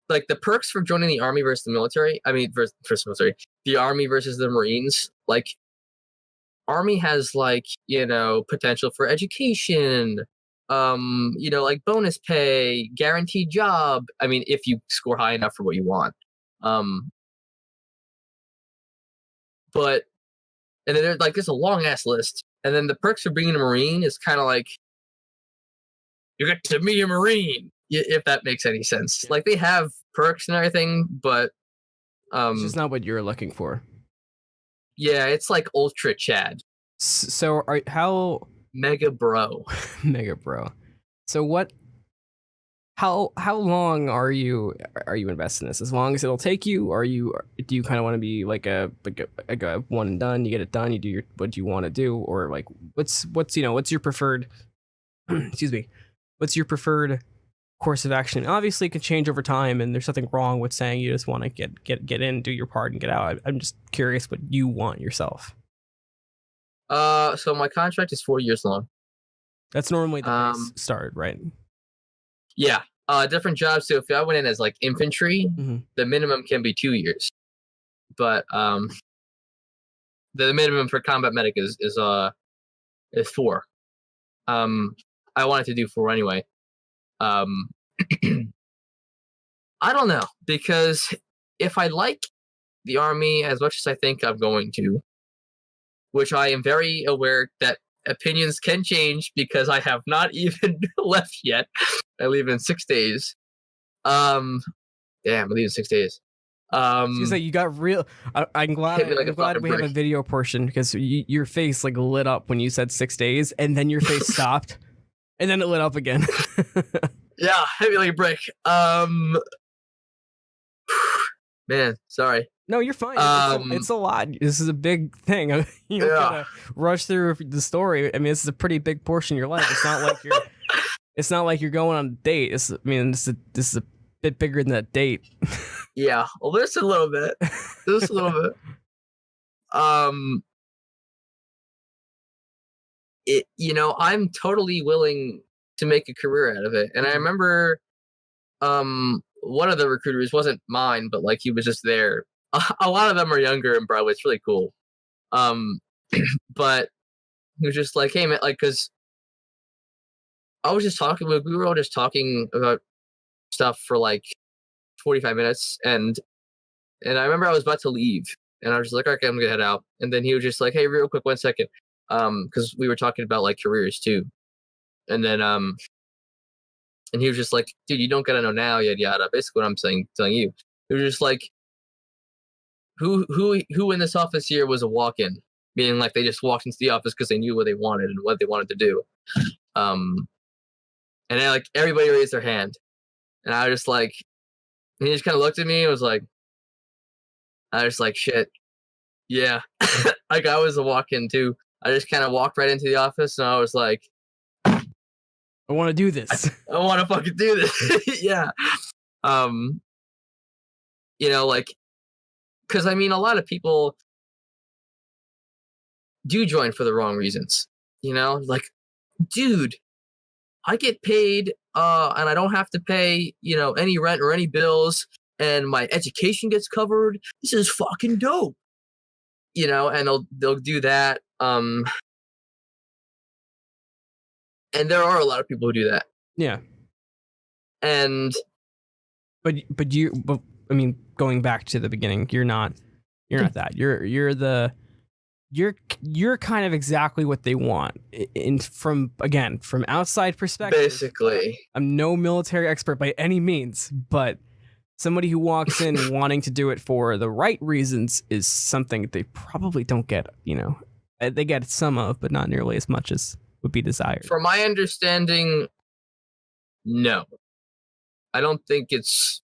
the perks for joining the Army versus the military. I mean, versus military, the Army versus the Marines. Like, Army has like, potential for education, like bonus pay, guaranteed job. I mean, if you score high enough for what you want. But and then there's like this a long ass list. And then the perks of being a Marine is kind of like you get to be a Marine, if that makes any sense. Like they have perks and everything, but it's just not what you're looking for. Yeah, it's like ultra Chad. So how mega bro. Mega bro. So what? How long are you invested in this? As long as it'll take you, or do you kind of want to be like a one and done? You get it done. You do what you want to do, or like what's your preferred? Excuse me. What's your preferred course of action? Obviously, it can change over time, and there's nothing wrong with saying you just want to get in, do your part, and get out. I'm just curious what you want yourself. So my contract is 4 years long. That's normally the start, right? Yeah. Different jobs. So if I went in as like infantry, the minimum can be 2 years. But the minimum for combat medic is 4. I wanted to do 4 anyway. I don't know, because if I like the Army as much as I think I'm going to, which I am very aware that opinions can change because I have not even left yet. I leave in 6 days. Damn, I leave in 6 days. You got real. I'm glad we have a video portion because your face like lit up when you said 6 days, and then your face stopped, and then it lit up again. Yeah, hit me like a brick. Man, sorry. No, you're fine. It's a lot. This is a big thing. You don't gotta rush through the story. I mean, this is a pretty big portion of your life. It's not like you're. It's not like you're going on a date. This is a bit bigger than that date. Yeah, well, just a little bit. Just a little bit. I'm totally willing to make a career out of it, and I remember, one of the recruiters wasn't mine, but like he was just there. A lot of them are younger and bro, it's really cool. But he was just like, hey man, like, cause I was just talking, we were all just talking about stuff for like 45 minutes, and I remember I was about to leave, and I was just like, okay, I'm gonna head out, and then he was just like, hey, real quick, 1 second, because we were talking about like careers too, and then and he was just like, dude, you don't gotta know now, yada yada. Basically, what I'm telling you, he was just like, who in this office here was a walk-in, meaning like they just walked into the office because they knew what they wanted and what they wanted to do, and then like everybody raised their hand, and I was just like, and he just kind of looked at me and was like, I was like, shit, yeah, like I was a walk-in too. I just kind of walked right into the office, and I was like, I want to do this. I want to fucking do this. Yeah. Like, because I mean, a lot of people do join for the wrong reasons. Like, dude, I get paid, and I don't have to pay, any rent or any bills, and my education gets covered. This is fucking dope. And they'll do that. And there are a lot of people who do that. Yeah. And but I mean, going back to the beginning, you're not that. You're kind of exactly what they want. From outside perspective. Basically. I'm no military expert by any means, but somebody who walks in wanting to do it for the right reasons is something they probably don't get, they get some of, but not nearly as much as would be desired. From my understanding, no. I don't think it's,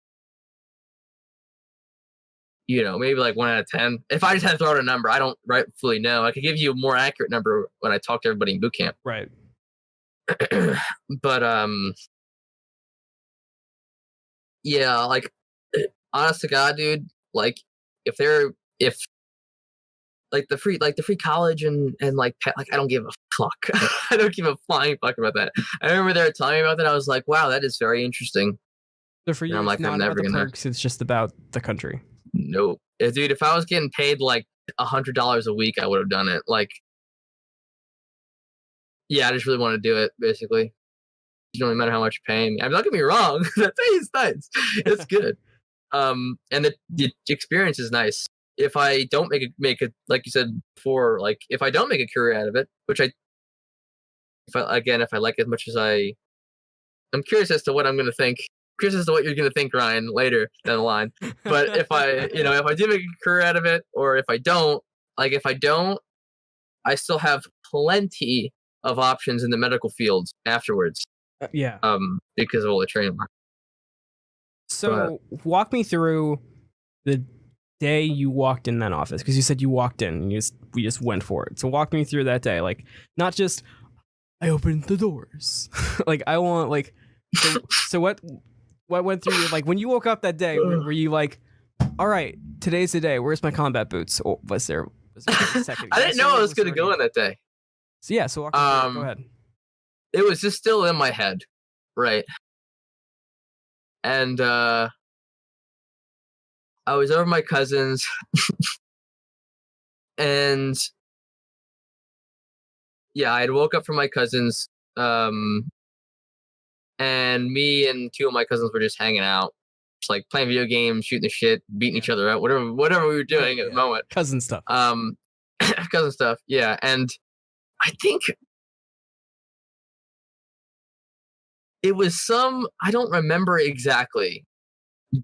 maybe like 1 out of 10. If I just had to throw out a number, I don't rightfully know. I could give you a more accurate number when I talk to everybody in boot camp. Right. But, yeah, like, honest to God, dude, like, if like the free college and like I don't give a fuck. I don't give a flying fuck about that. I remember they were telling me about that. I was like, wow, that is very interesting. So for you, it's not about the perks, it's just about the country. Nope. Dude, if I was getting paid like $100 a week, I would have done it. Like, yeah, I just really want to do it. Basically, it doesn't really matter how much you pay me. I mean, don't get me wrong, that pay is nice. It's good. And the experience is nice. If I don't make it like you said before, like if I don't make a career out of it, which if I like it as much as I'm curious as to what I'm going to think. Curious as to what you're going to think, Ryan, later down the line. But if I do make a career out of it, or if I don't, I still have plenty of options in the medical field afterwards. Yeah. Because of all the training. So walk me through the day you walked in that office, because you said you walked in and we just went for it. So walk me through that day, like not just I opened the doors. Like I want like so what went through you, like when you woke up that day? Were you like, all right, today's the day? Where's my combat boots? Or was there a second? I didn't know I was going to go in that day. So yeah, so walk me through it. Go ahead. It was just still in my head, right? And I was over my cousin's, and yeah, I had woke up from my cousin's, and me and two of my cousins were just hanging out, just like playing video games, shooting the shit, beating each other up, whatever we were doing at the moment. Cousin stuff. Cousin stuff, yeah. And I think it was I don't remember exactly,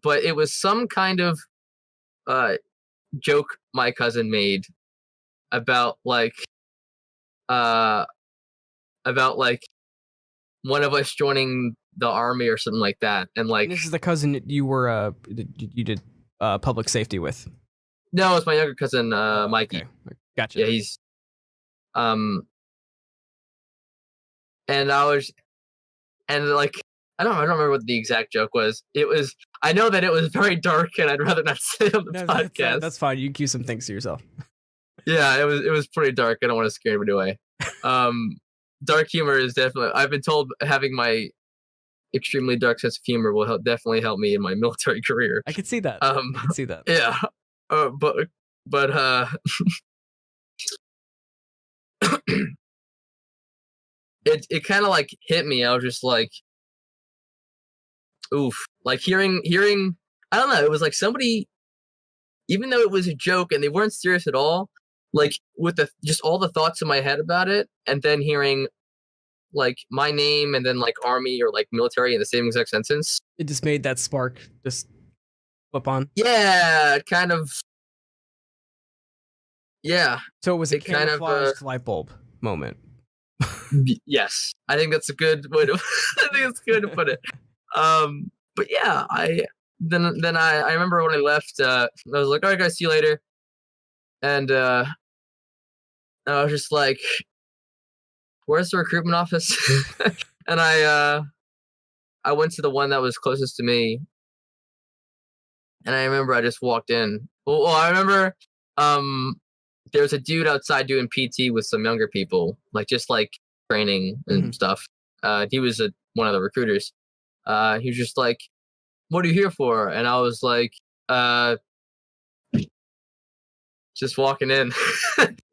but it was some kind of joke my cousin made about like one of us joining the army or something like that. And like, and this is the cousin that you were you did public safety with? No, it's my younger cousin, Mikey. Okay. Gotcha. Yeah, he's and I was, and like I don't remember what the exact joke was. I know that it was very dark, and I'd rather not say on the podcast. That's fine. You can keep some things to yourself. Yeah, it was pretty dark. I don't want to scare anybody away. Dark humor is definitely. I've been told having my extremely dark sense of humor will definitely help me in my military career. I can see that. I can see that. Yeah, but it kind of like hit me. I was just like, oof. Like hearing. I don't know. It was like somebody, even though it was a joke and they weren't serious at all. Like with just all the thoughts in my head about it, and then hearing like my name and then like army or like military in the same exact sentence, it just made that spark just flip on. Yeah, kind of. Yeah. So it was a camouflaged light bulb moment. Yes, I think that's a good way to. I think it's good to put it. But yeah, I remember when I left. I was like, all right, guys, see you later. And I was just like, where's the recruitment office? And I went to the one that was closest to me. And I remember I just walked in. Well, I remember there was a dude outside doing PT with some younger people, like just like training and stuff. He was one of the recruiters. He was just like, what are you here for? And I was like, just walking in.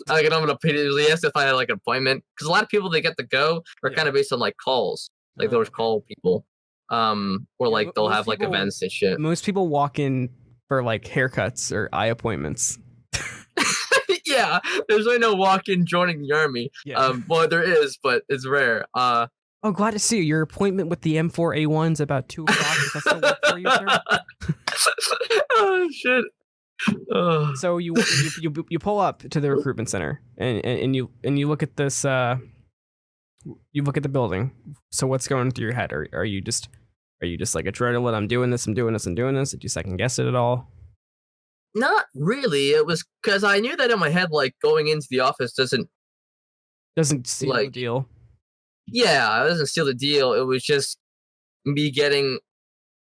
Like, I'm gonna he asked if I had like an appointment, because a lot of people they get to go are kind of based on like calls, like they'll call people, or like they'll have like events and shit. Most people walk in for like haircuts or eye appointments. Yeah, there's really no walk-in joining the army. Yeah. Well, there is, but it's rare. Oh, glad to see you. Your appointment with the M4A1's about 2 o'clock. Does that still work for you, sir? Oh shit. So you pull up to the recruitment center and you look at this. You look at the building. So what's going through your head? Are you just like adrenaline? I'm doing this. Did you second guess it at all? Not really. It was because I knew that in my head, like going into the office doesn't seal the deal. Yeah, it doesn't seal the deal. It was just me getting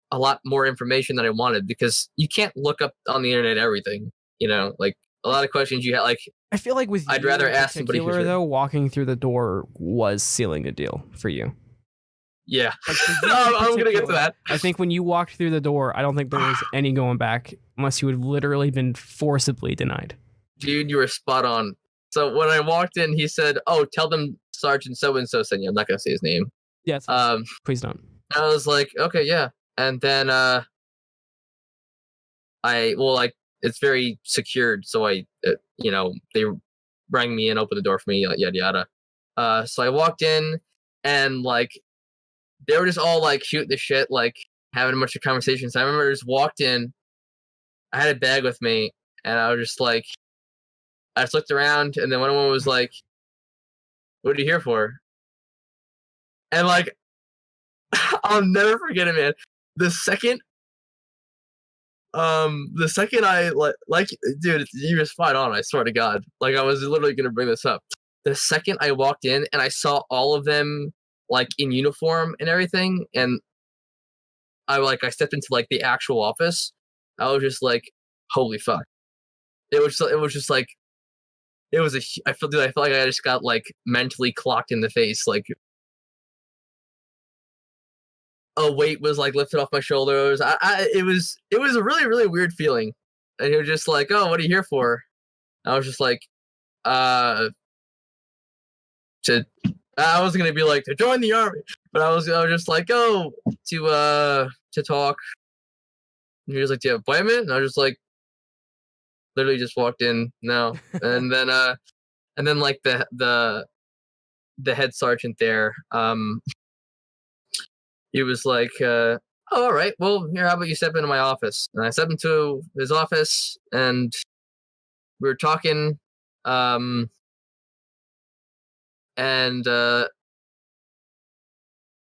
a lot more information than I wanted, because you can't look up on the internet everything. You know, like a lot of questions you have. Like I feel like with I'd rather ask somebody though. Walking through the door was sealing a deal for you. Yeah, I'm gonna get to that. I think when you walked through the door, I don't think there was any going back, unless you had literally been forcibly denied. Dude, you were spot on. So when I walked in, he said, "Oh, tell them Sergeant so-and-so sent you. I'm not going to say his name. Yes. Please don't. I was like, okay, yeah. And then it's very secured. So they rang me and opened the door for me, yada, yada. So I walked in and like, they were just all like shooting the shit, like having a bunch of conversations. I remember I just walked in, I had a bag with me, and I was just like, I just looked around, and then one of them was like, "What are you here for?" And like, I'll never forget it, man. The second I like, dude, you were spot on. I swear to God, like I was literally gonna bring this up. The second I walked in and I saw all of them like in uniform and everything, and I stepped into like the actual office, I was just like, holy fuck! It was just like I feel like I just got like mentally clocked in the face, like a weight was like lifted off my shoulders. It was a really, really weird feeling. And he was just like, "Oh, what are you here for?" I was just like, to I was gonna be like to join the army, but I was just like, "Oh, to talk." And he was like, "Do you have an appointment?" And I was just like, literally just walked in. No, and then like the head sergeant there, he was like, "Oh, all right, well, here, how about you step into my office?" And I stepped into his office, and we were talking, and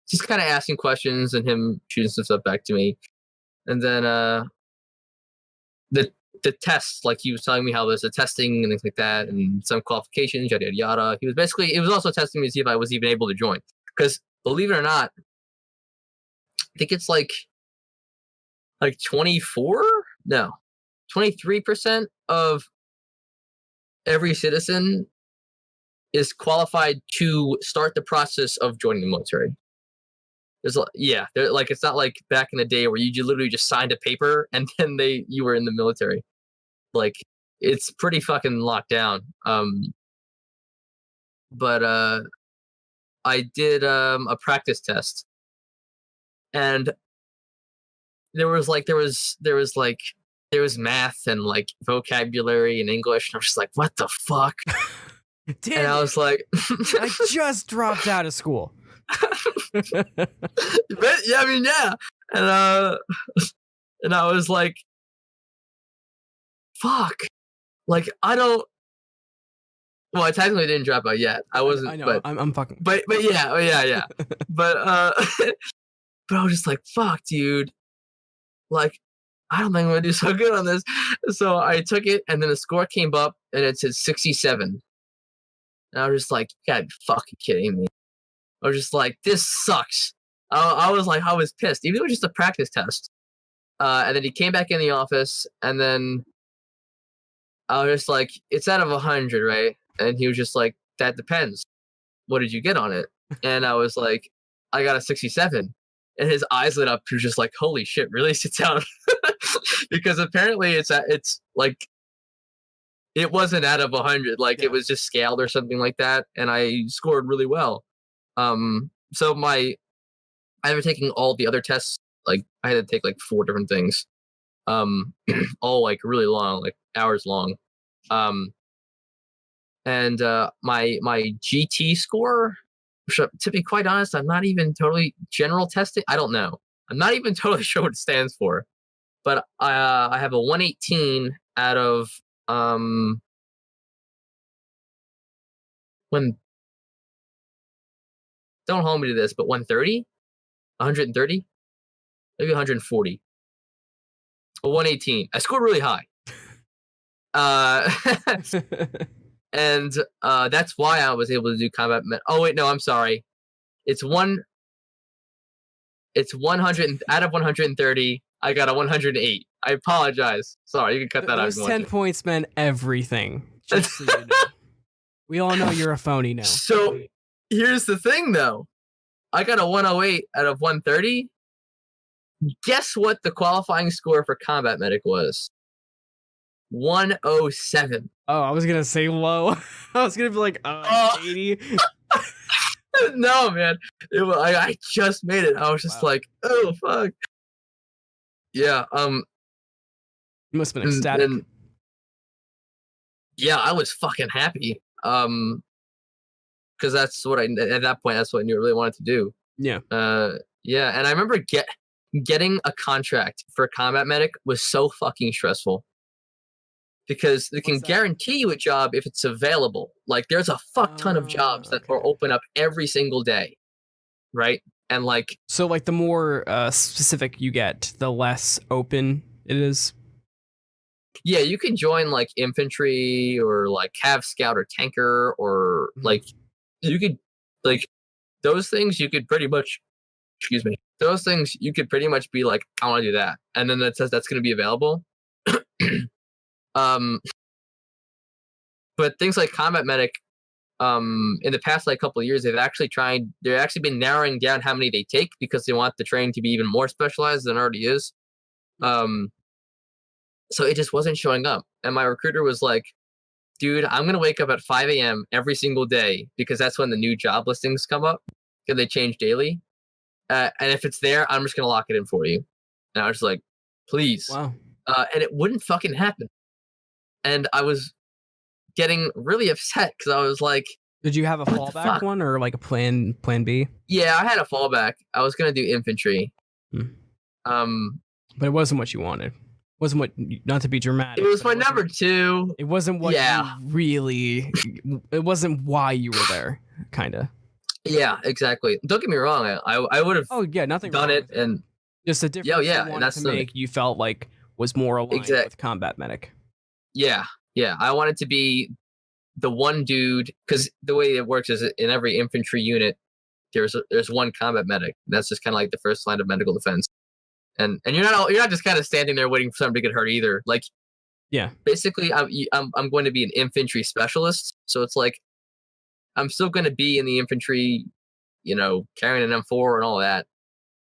just kind of asking questions and him shooting some stuff back to me. And then the tests, like he was telling me how there's a testing and things like that, and some qualifications, yada yada yada. He was also testing me to see if I was even able to join, because believe it or not, I think it's like 24, no, 23% of every citizen is qualified to start the process of joining the military. It's not like back in the day where you literally just signed a paper and then you were in the military. Like, it's pretty fucking locked down. But I did a practice test, and there was math and like vocabulary and English, and I was just like, what the fuck? And I was like, I just dropped out of school. But, yeah, I mean, yeah. And I was like, fuck. Like, I don't. Well, I technically didn't drop out yet. I wasn't. I know. But I'm fucking. But yeah. Oh yeah. But but I was just like, fuck, dude. Like, I don't think I'm gonna do so good on this. So I took it, and then the score came up, and it said 67. And I was just like, you gotta be fucking kidding me. I was just like, this sucks. I was pissed. Even though it was just a practice test. And then he came back in the office, and then I was just like, it's out of 100, right? And he was just like, that depends. What did you get on it? And I was like, I got a 67. And his eyes lit up. He was just like, holy shit, really? Sit down. Because apparently it's like, it wasn't out of 100. Like, yeah. It was just scaled or something like that. And I scored really well. So I was taking all the other tests. Like, I had to take like 4 different things. All like really long, like hours long. And my GT score, to be quite honest, I'm not even totally general testing. I don't know. I'm not even totally sure what it stands for. But I have a 118 out of when. Don't hold me to this, but 130, 130, maybe 140. But 118. I scored really high. And that's why I was able to do combat. Oh wait, no, I'm sorry. It's 100 out of 130. I got a 108. I apologize. Sorry, you can cut that out. Those 10 points meant everything. Just so you know. We all know you're a phony now. So here's the thing, though. I got a 108 out of 130. Guess what the qualifying score for combat medic was? 107. Oh, I was gonna say low. I was gonna be like 80. No, man. I just made it. I was just like, oh fuck. Yeah. You must have been ecstatic. And yeah, I was fucking happy. Because that's what at that point that's what I knew I really wanted to do. Yeah. Yeah, and I remember getting a contract for a combat medic was so fucking stressful because they can guarantee you a job if it's available. Like there's a fuck ton of jobs that are open up every single day, right? And like so, like the more specific you get, the less open it is. Yeah, you can join like infantry or like Cav Scout or tanker or like you could like those things you could pretty much excuse me those things you could pretty much be like I want to do that and then that says that's going to be available. um but things like combat medic in the past like couple of years they've actually been narrowing down how many they take because they want the training to be even more specialized than it already is. So it just wasn't showing up and my recruiter was like, dude, I'm going to wake up at 5 a.m. every single day because that's when the new job listings come up because they change daily. And if it's there, I'm just going to lock it in for you. And I was like, please. Wow. And it wouldn't fucking happen. And I was getting really upset because I was like, did you have a fallback one or like a plan B? Yeah, I had a fallback. I was going to do infantry. But it wasn't what you wanted. Wasn't what, not to be dramatic. It was my number 2. It wasn't what you really, it wasn't why you were there, kind of. Yeah, exactly. Don't get me wrong. I would have nothing done it and just a difference you wanted to make you felt like was more aligned with combat medic. Yeah. I wanted to be the one dude because the way it works is in every infantry unit there's one combat medic. That's just kind of like the first line of medical defense. And you're not just kind of standing there waiting for somebody to get hurt either. Like, yeah, basically, I'm going to be an infantry specialist. So it's like I'm still going to be in the infantry, carrying an M4 and all that.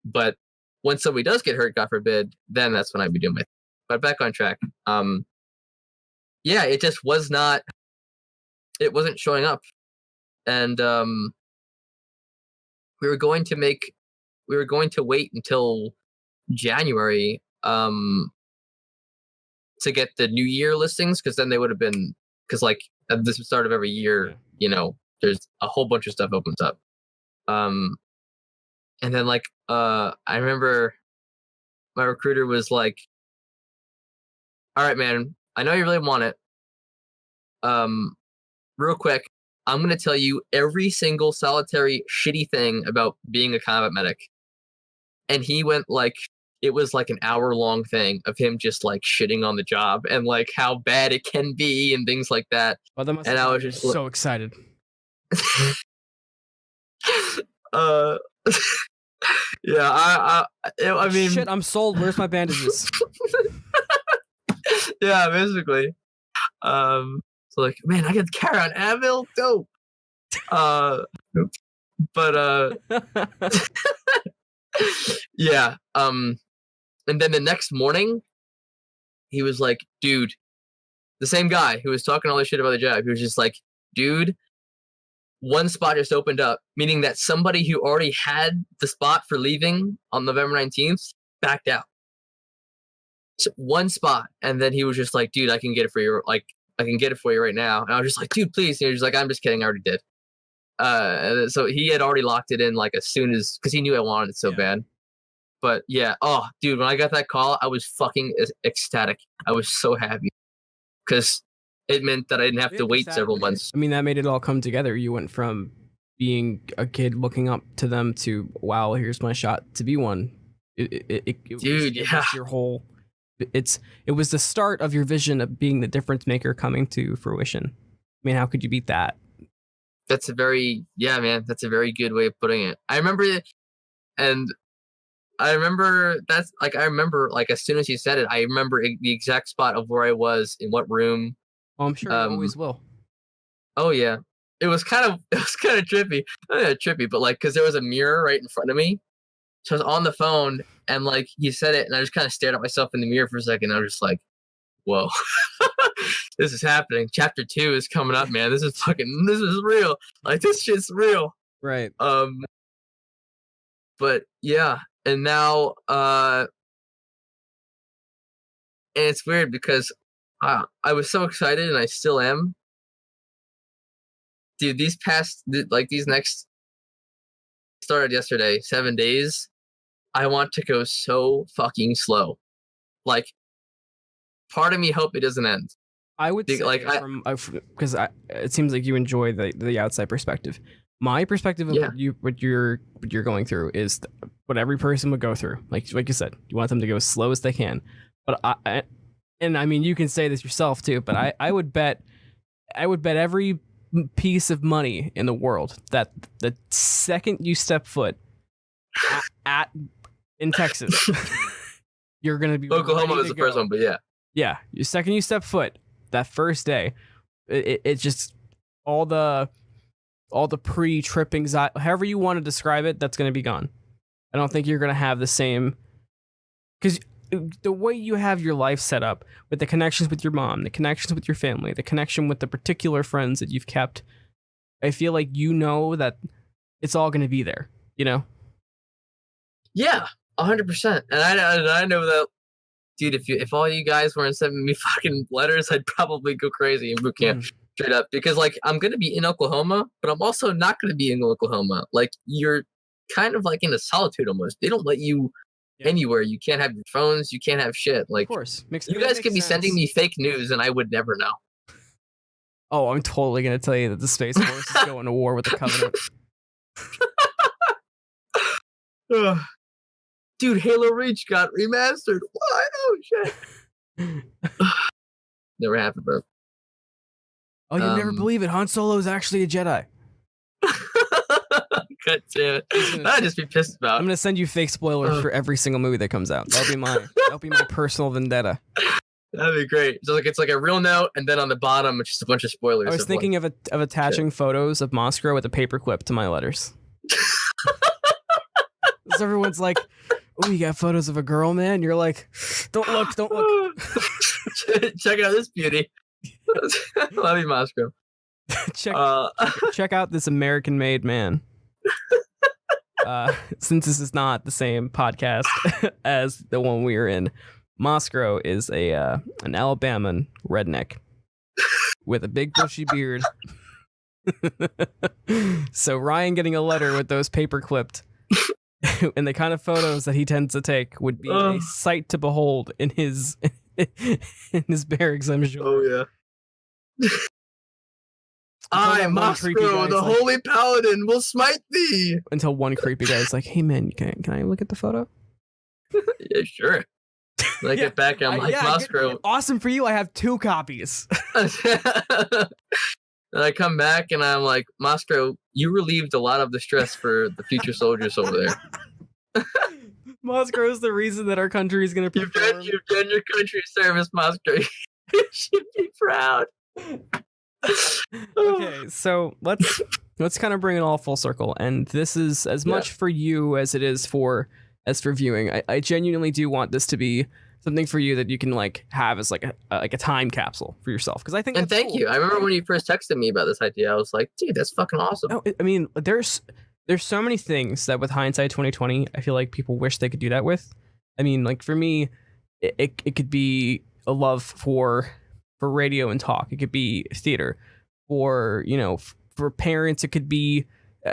But when somebody does get hurt, God forbid, then that's when I'd be doing my. But back on track. Yeah, it just was not. It wasn't showing up, and we were going to wait until January to get the new year listings because then they would have been because like at the start of every year there's a whole bunch of stuff opens up and then like I remember my recruiter was like, all right man, I know you really want it, real quick, I'm going to tell you every single solitary shitty thing about being a combat medic. And he went like it was like an hour-long thing of him just like shitting on the job and like how bad it can be and things like that. Oh, that must and I was just so excited. Yeah, I mean, shit, I'm sold. Where's my bandages? Yeah, basically. So like, man, I get carry on Advil, dope. But yeah. And then the next morning, he was like, dude, the same guy who was talking all this shit about the job, he was just like, dude, one spot just opened up, meaning that somebody who already had the spot for leaving on November 19th backed out. So one spot. And then he was just like, dude, I can get it for you. Like, I can get it for you right now. And I was just like, dude, please. And he was like, I'm just kidding. I already did. So he had already locked it in like as soon as, because he knew I wanted it so bad. But yeah, oh, dude, when I got that call, I was fucking ecstatic. I was so happy because it meant that I didn't have to wait several months. I mean, that made it all come together. You went from being a kid looking up to them to, wow, here's my shot to be one. It was your whole. It was the start of your vision of being the difference maker coming to fruition. I mean, how could you beat that? That's a very good way of putting it. I remember as soon as you said it, I remember the exact spot of where I was in what room. Oh, I'm sure you always will. Oh yeah, it was kind of trippy. Not trippy, but like because there was a mirror right in front of me, so I was on the phone and like he said it, and I just kind of stared at myself in the mirror for a second. I was just like, whoa. This is happening. Chapter 2 is coming up, man. This is real. Like, this shit's real. Right. But yeah, and now, and it's weird because I was so excited, and I still am. Dude, these next started yesterday, 7 days. I want to go so fucking slow. Like, part of me hope it doesn't end. I would say, like, because it seems like you enjoy the outside perspective. My perspective of what you're going through is what every person would go through. Like you said, you want them to go as slow as they can. But I mean, you can say this yourself too. But I would bet every piece of money in the world that the second you step foot in Texas, you're gonna be Oklahoma was the first one, but yeah. The second you step foot, that first day, it just all the pre-trip anxiety, however you want to describe it, that's gonna be gone. I don't think you're gonna have the same, because the way you have your life set up with the connections with your mom, the connections with your family, the connection with the particular friends that you've kept, I feel like you know that it's all gonna be there. You know? Yeah, 100%. And I know that, dude. If all you guys weren't sending me fucking letters, I'd probably go crazy in boot camp, straight up. Because like I'm gonna be in Oklahoma, but I'm also not gonna be in Oklahoma. Like you're kind of like in a solitude almost. They don't let you anywhere. You can't have your phones. You can't have shit. Like, of course, you guys could be sending me fake news, and I would never know. Oh, I'm totally gonna tell you that the Space Force is going to war with the Covenant. Dude, Halo Reach got remastered. What? Oh shit. Never happened, bro. Oh, you never believe it. Han Solo is actually a Jedi. God damn it. I'd just be pissed about. I'm gonna send you fake spoilers for every single movie that comes out. That'll be my personal vendetta. That'd be great. So it's like a real note, and then on the bottom it's just a bunch of spoilers. I was thinking of attaching photos of Moscow with a paperclip to my letters. So everyone's like, "Oh, you got photos of a girl, man?" You're like, "Don't look, don't look." Check out this beauty. Love you, Moscow. Check out this American-made man. Since this is not the same podcast as the one we were in, Moscow is an Alabama redneck with a big bushy beard. So Ryan getting a letter with those paper clipped and the kind of photos that he tends to take would be a sight to behold in his barracks, I'm sure. Oh yeah. I, Moscow, the holy paladin, will smite thee. Until one creepy guy's like, "Hey man, can I look at the photo?" Yeah, sure. When I get back, I'm like, Moscow. Awesome for you. I have 2 copies. And I come back and I'm like, Moscow, you relieved a lot of the stress for the future soldiers over there. Moscow is the reason that our country is going to perform. You've done your country's service, Moscow. You should be proud. Okay, so let's kind of bring it all full circle, and this is as much for you as it is for viewing. I genuinely do want this to be something for you that you can like have as like a time capsule for yourself, because I think. And thank you. I remember when you first texted me about this idea, I was like, dude, that's fucking awesome. No, I mean, there's so many things that with hindsight 2020, I feel like people wish they could do that with. I mean, like for me, it could be a love for radio and talk. It could be theater. For, you know, for parents, it could be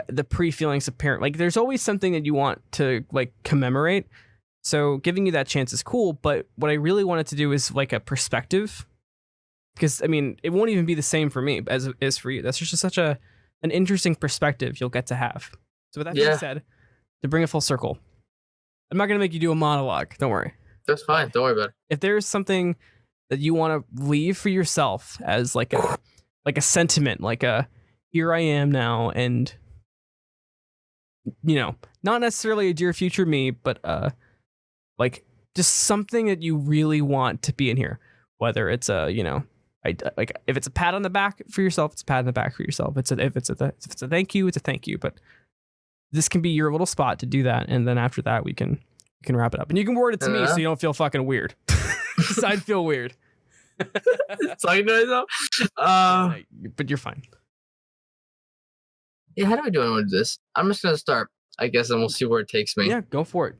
the pre-feelings of parent. Like, there's always something that you want to, like, commemorate. So giving you that chance is cool, but what I really wanted to do is, like, a perspective. Because, I mean, it won't even be the same for me as it is for you. That's just such an interesting perspective you'll get to have. So with that being said, to bring it full circle, I'm not going to make you do a monologue. Don't worry. That's fine. Don't worry about it. If there's something that you want to leave for yourself as like a sentiment, like a here I am now, and you know, not necessarily a dear future me, but like just something that you really want to be in here. Whether it's a, you know, like if it's a pat on the back for yourself, it's a pat on the back for yourself. If it's a thank you, it's a thank you. But this can be your little spot to do that, and then after that we can wrap it up, and you can word it to me so you don't feel fucking weird. Because I'd feel weird. Talking to myself. Yeah, but you're fine. Yeah, how do I do with this? I'm just gonna start, I guess, and we'll see where it takes me. Yeah, go for it.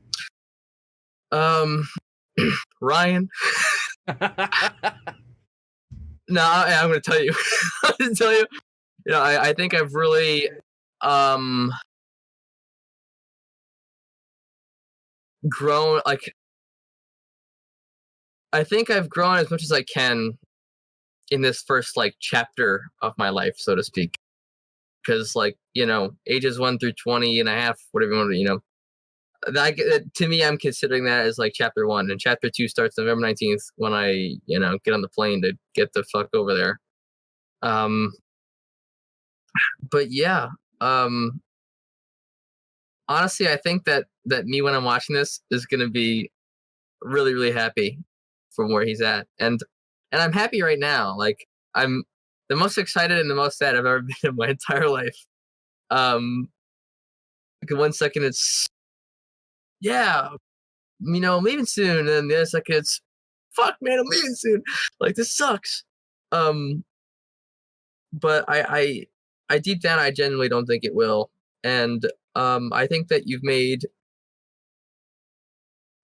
Ryan. No, I'm gonna tell you. I'm gonna tell you. You know, I think I've really grown. Like, I think I've grown as much as I can in this first like chapter of my life, so to speak. Because like, you know, ages 1 through 20 and a half, whatever you want to, you know, to me, I'm considering that as like chapter 1, and chapter 2 starts November 19th when I, you know, get on the plane to get the fuck over there. But yeah, honestly, I think that me when I'm watching this is gonna be really, really happy from where he's at, and I'm happy right now. Like, I'm the most excited and the most sad I've ever been in my entire life. Like, 1 second it's, yeah, you know, I'm leaving soon, and the other second it's, fuck, man, I'm leaving soon. Like, this sucks. But I deep down, I genuinely don't think it will, and I think that you've made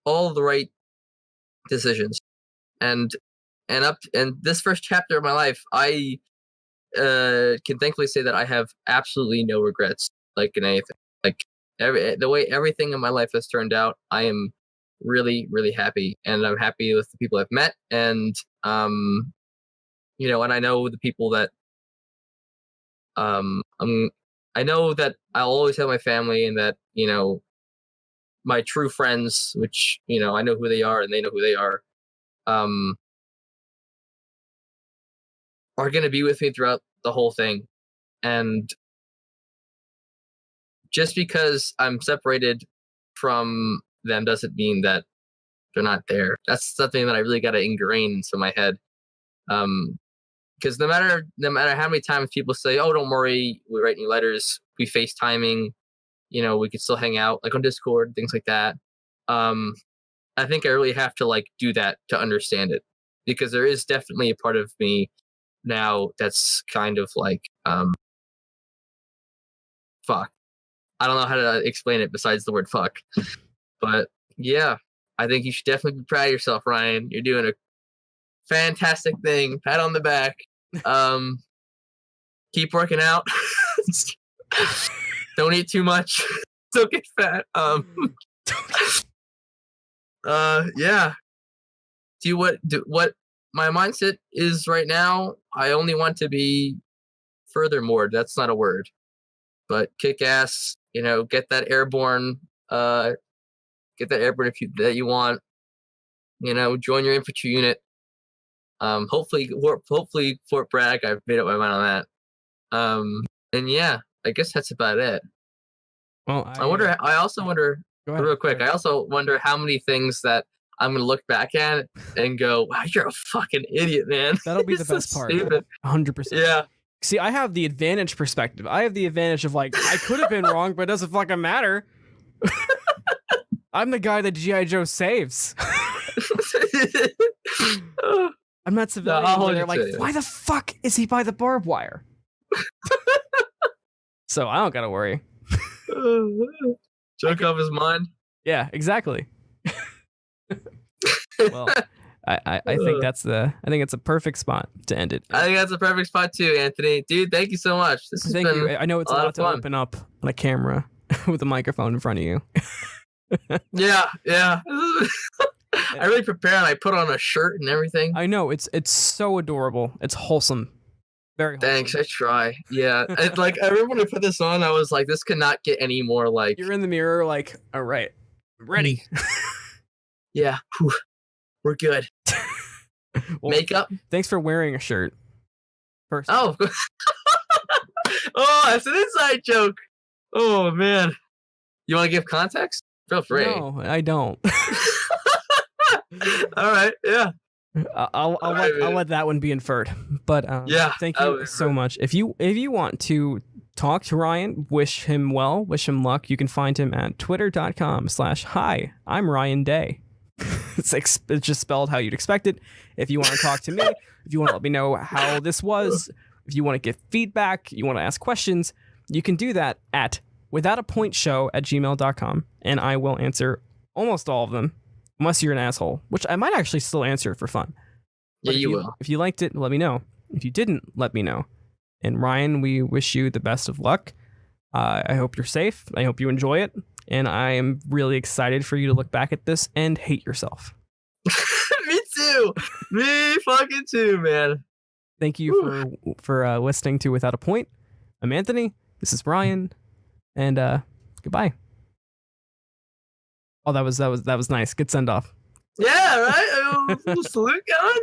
all of the right decisions, and and this first chapter of my life, I can thankfully say that I have absolutely no regrets, like in anything. Like, the way everything in my life has turned out, I am really, really happy, and I'm happy with the people I've met, and you know, and I know the people that I know that I'll always have my family, and that, you know, my true friends, which, you know, I know who they are and they know who they are going to be with me throughout the whole thing. And just because I'm separated from them doesn't mean that they're not there. That's something that I really got to ingrain into my head. Because no matter how many times people say, "Oh, don't worry, we write you letters, we FaceTiming, you know, we could still hang out, like on Discord, things like that." I think I really have to like do that to understand it, because there is definitely a part of me now that's kind of like, fuck. I don't know how to explain it besides the word fuck. But yeah, I think you should definitely be proud of yourself, Ryan. You're doing a fantastic thing. Pat on the back. Keep working out. Don't eat too much. Don't get fat. Yeah. Do what my mindset is right now. I only want to be furthermore. That's not a word, but kick ass. You know, get that airborne. If you want. You know, join your infantry unit. Hopefully Fort Bragg. I've made up my mind on that. And yeah, I guess that's about it. Well, I also wonder real quick. I also wonder how many things that I'm gonna look back at and go, "Wow, you're a fucking idiot, man." That'll be the best part. 100%. Yeah. See, I have the advantage perspective. I have the advantage of like, I could have been wrong, but it doesn't fucking matter. I'm the guy that G.I. Joe saves. I'm not civilian. No, they're like, why the fuck is he by the barbed wire? So I don't gotta worry. Joke off his mind. Yeah, exactly. Well, I think it's a perfect spot to end it. I think that's a perfect spot too, Anthony. Dude, thank you so much. Thank you. I know it's a lot to open up on a camera with a microphone in front of you. Yeah. I really prepared. I put on a shirt and everything. I know, it's so adorable. It's wholesome. Very wholesome. Thanks. I try. Yeah. It's like, I remember when I put this on, I was like, this could not get any more like. You're in the mirror, like, all right, I'm ready. Yeah. Whew. We're good. Well, makeup. Thanks for wearing a shirt. First. Oh. Oh, that's an inside joke. Oh man. You want to give context? Feel free. No, I don't. All right. Yeah. I'll let that one be inferred. But yeah, thank you so much. If you want to talk to Ryan, wish him well, wish him luck, you can find him at twitter.com/hi, I'm Ryan Day. it's just spelled how you'd expect it. If you want to talk to me, if you want to let me know how this was, if you want to give feedback, you want to ask questions, you can do that at WithoutAPointShow@gmail.com, and I will answer almost all of them, unless you're an asshole, which I might actually still answer for fun. But you will. If you liked it, let me know. If you didn't, let me know. And Ryan, we wish you the best of luck. I hope you're safe. I hope you enjoy it. And I am really excited for you to look back at this and hate yourself. Me too. Me fucking too, man. Thank you for listening to Without a Point. I'm Anthony. This is Brian. And goodbye. Oh, that was nice. Good send off. Yeah, right? A little salute going.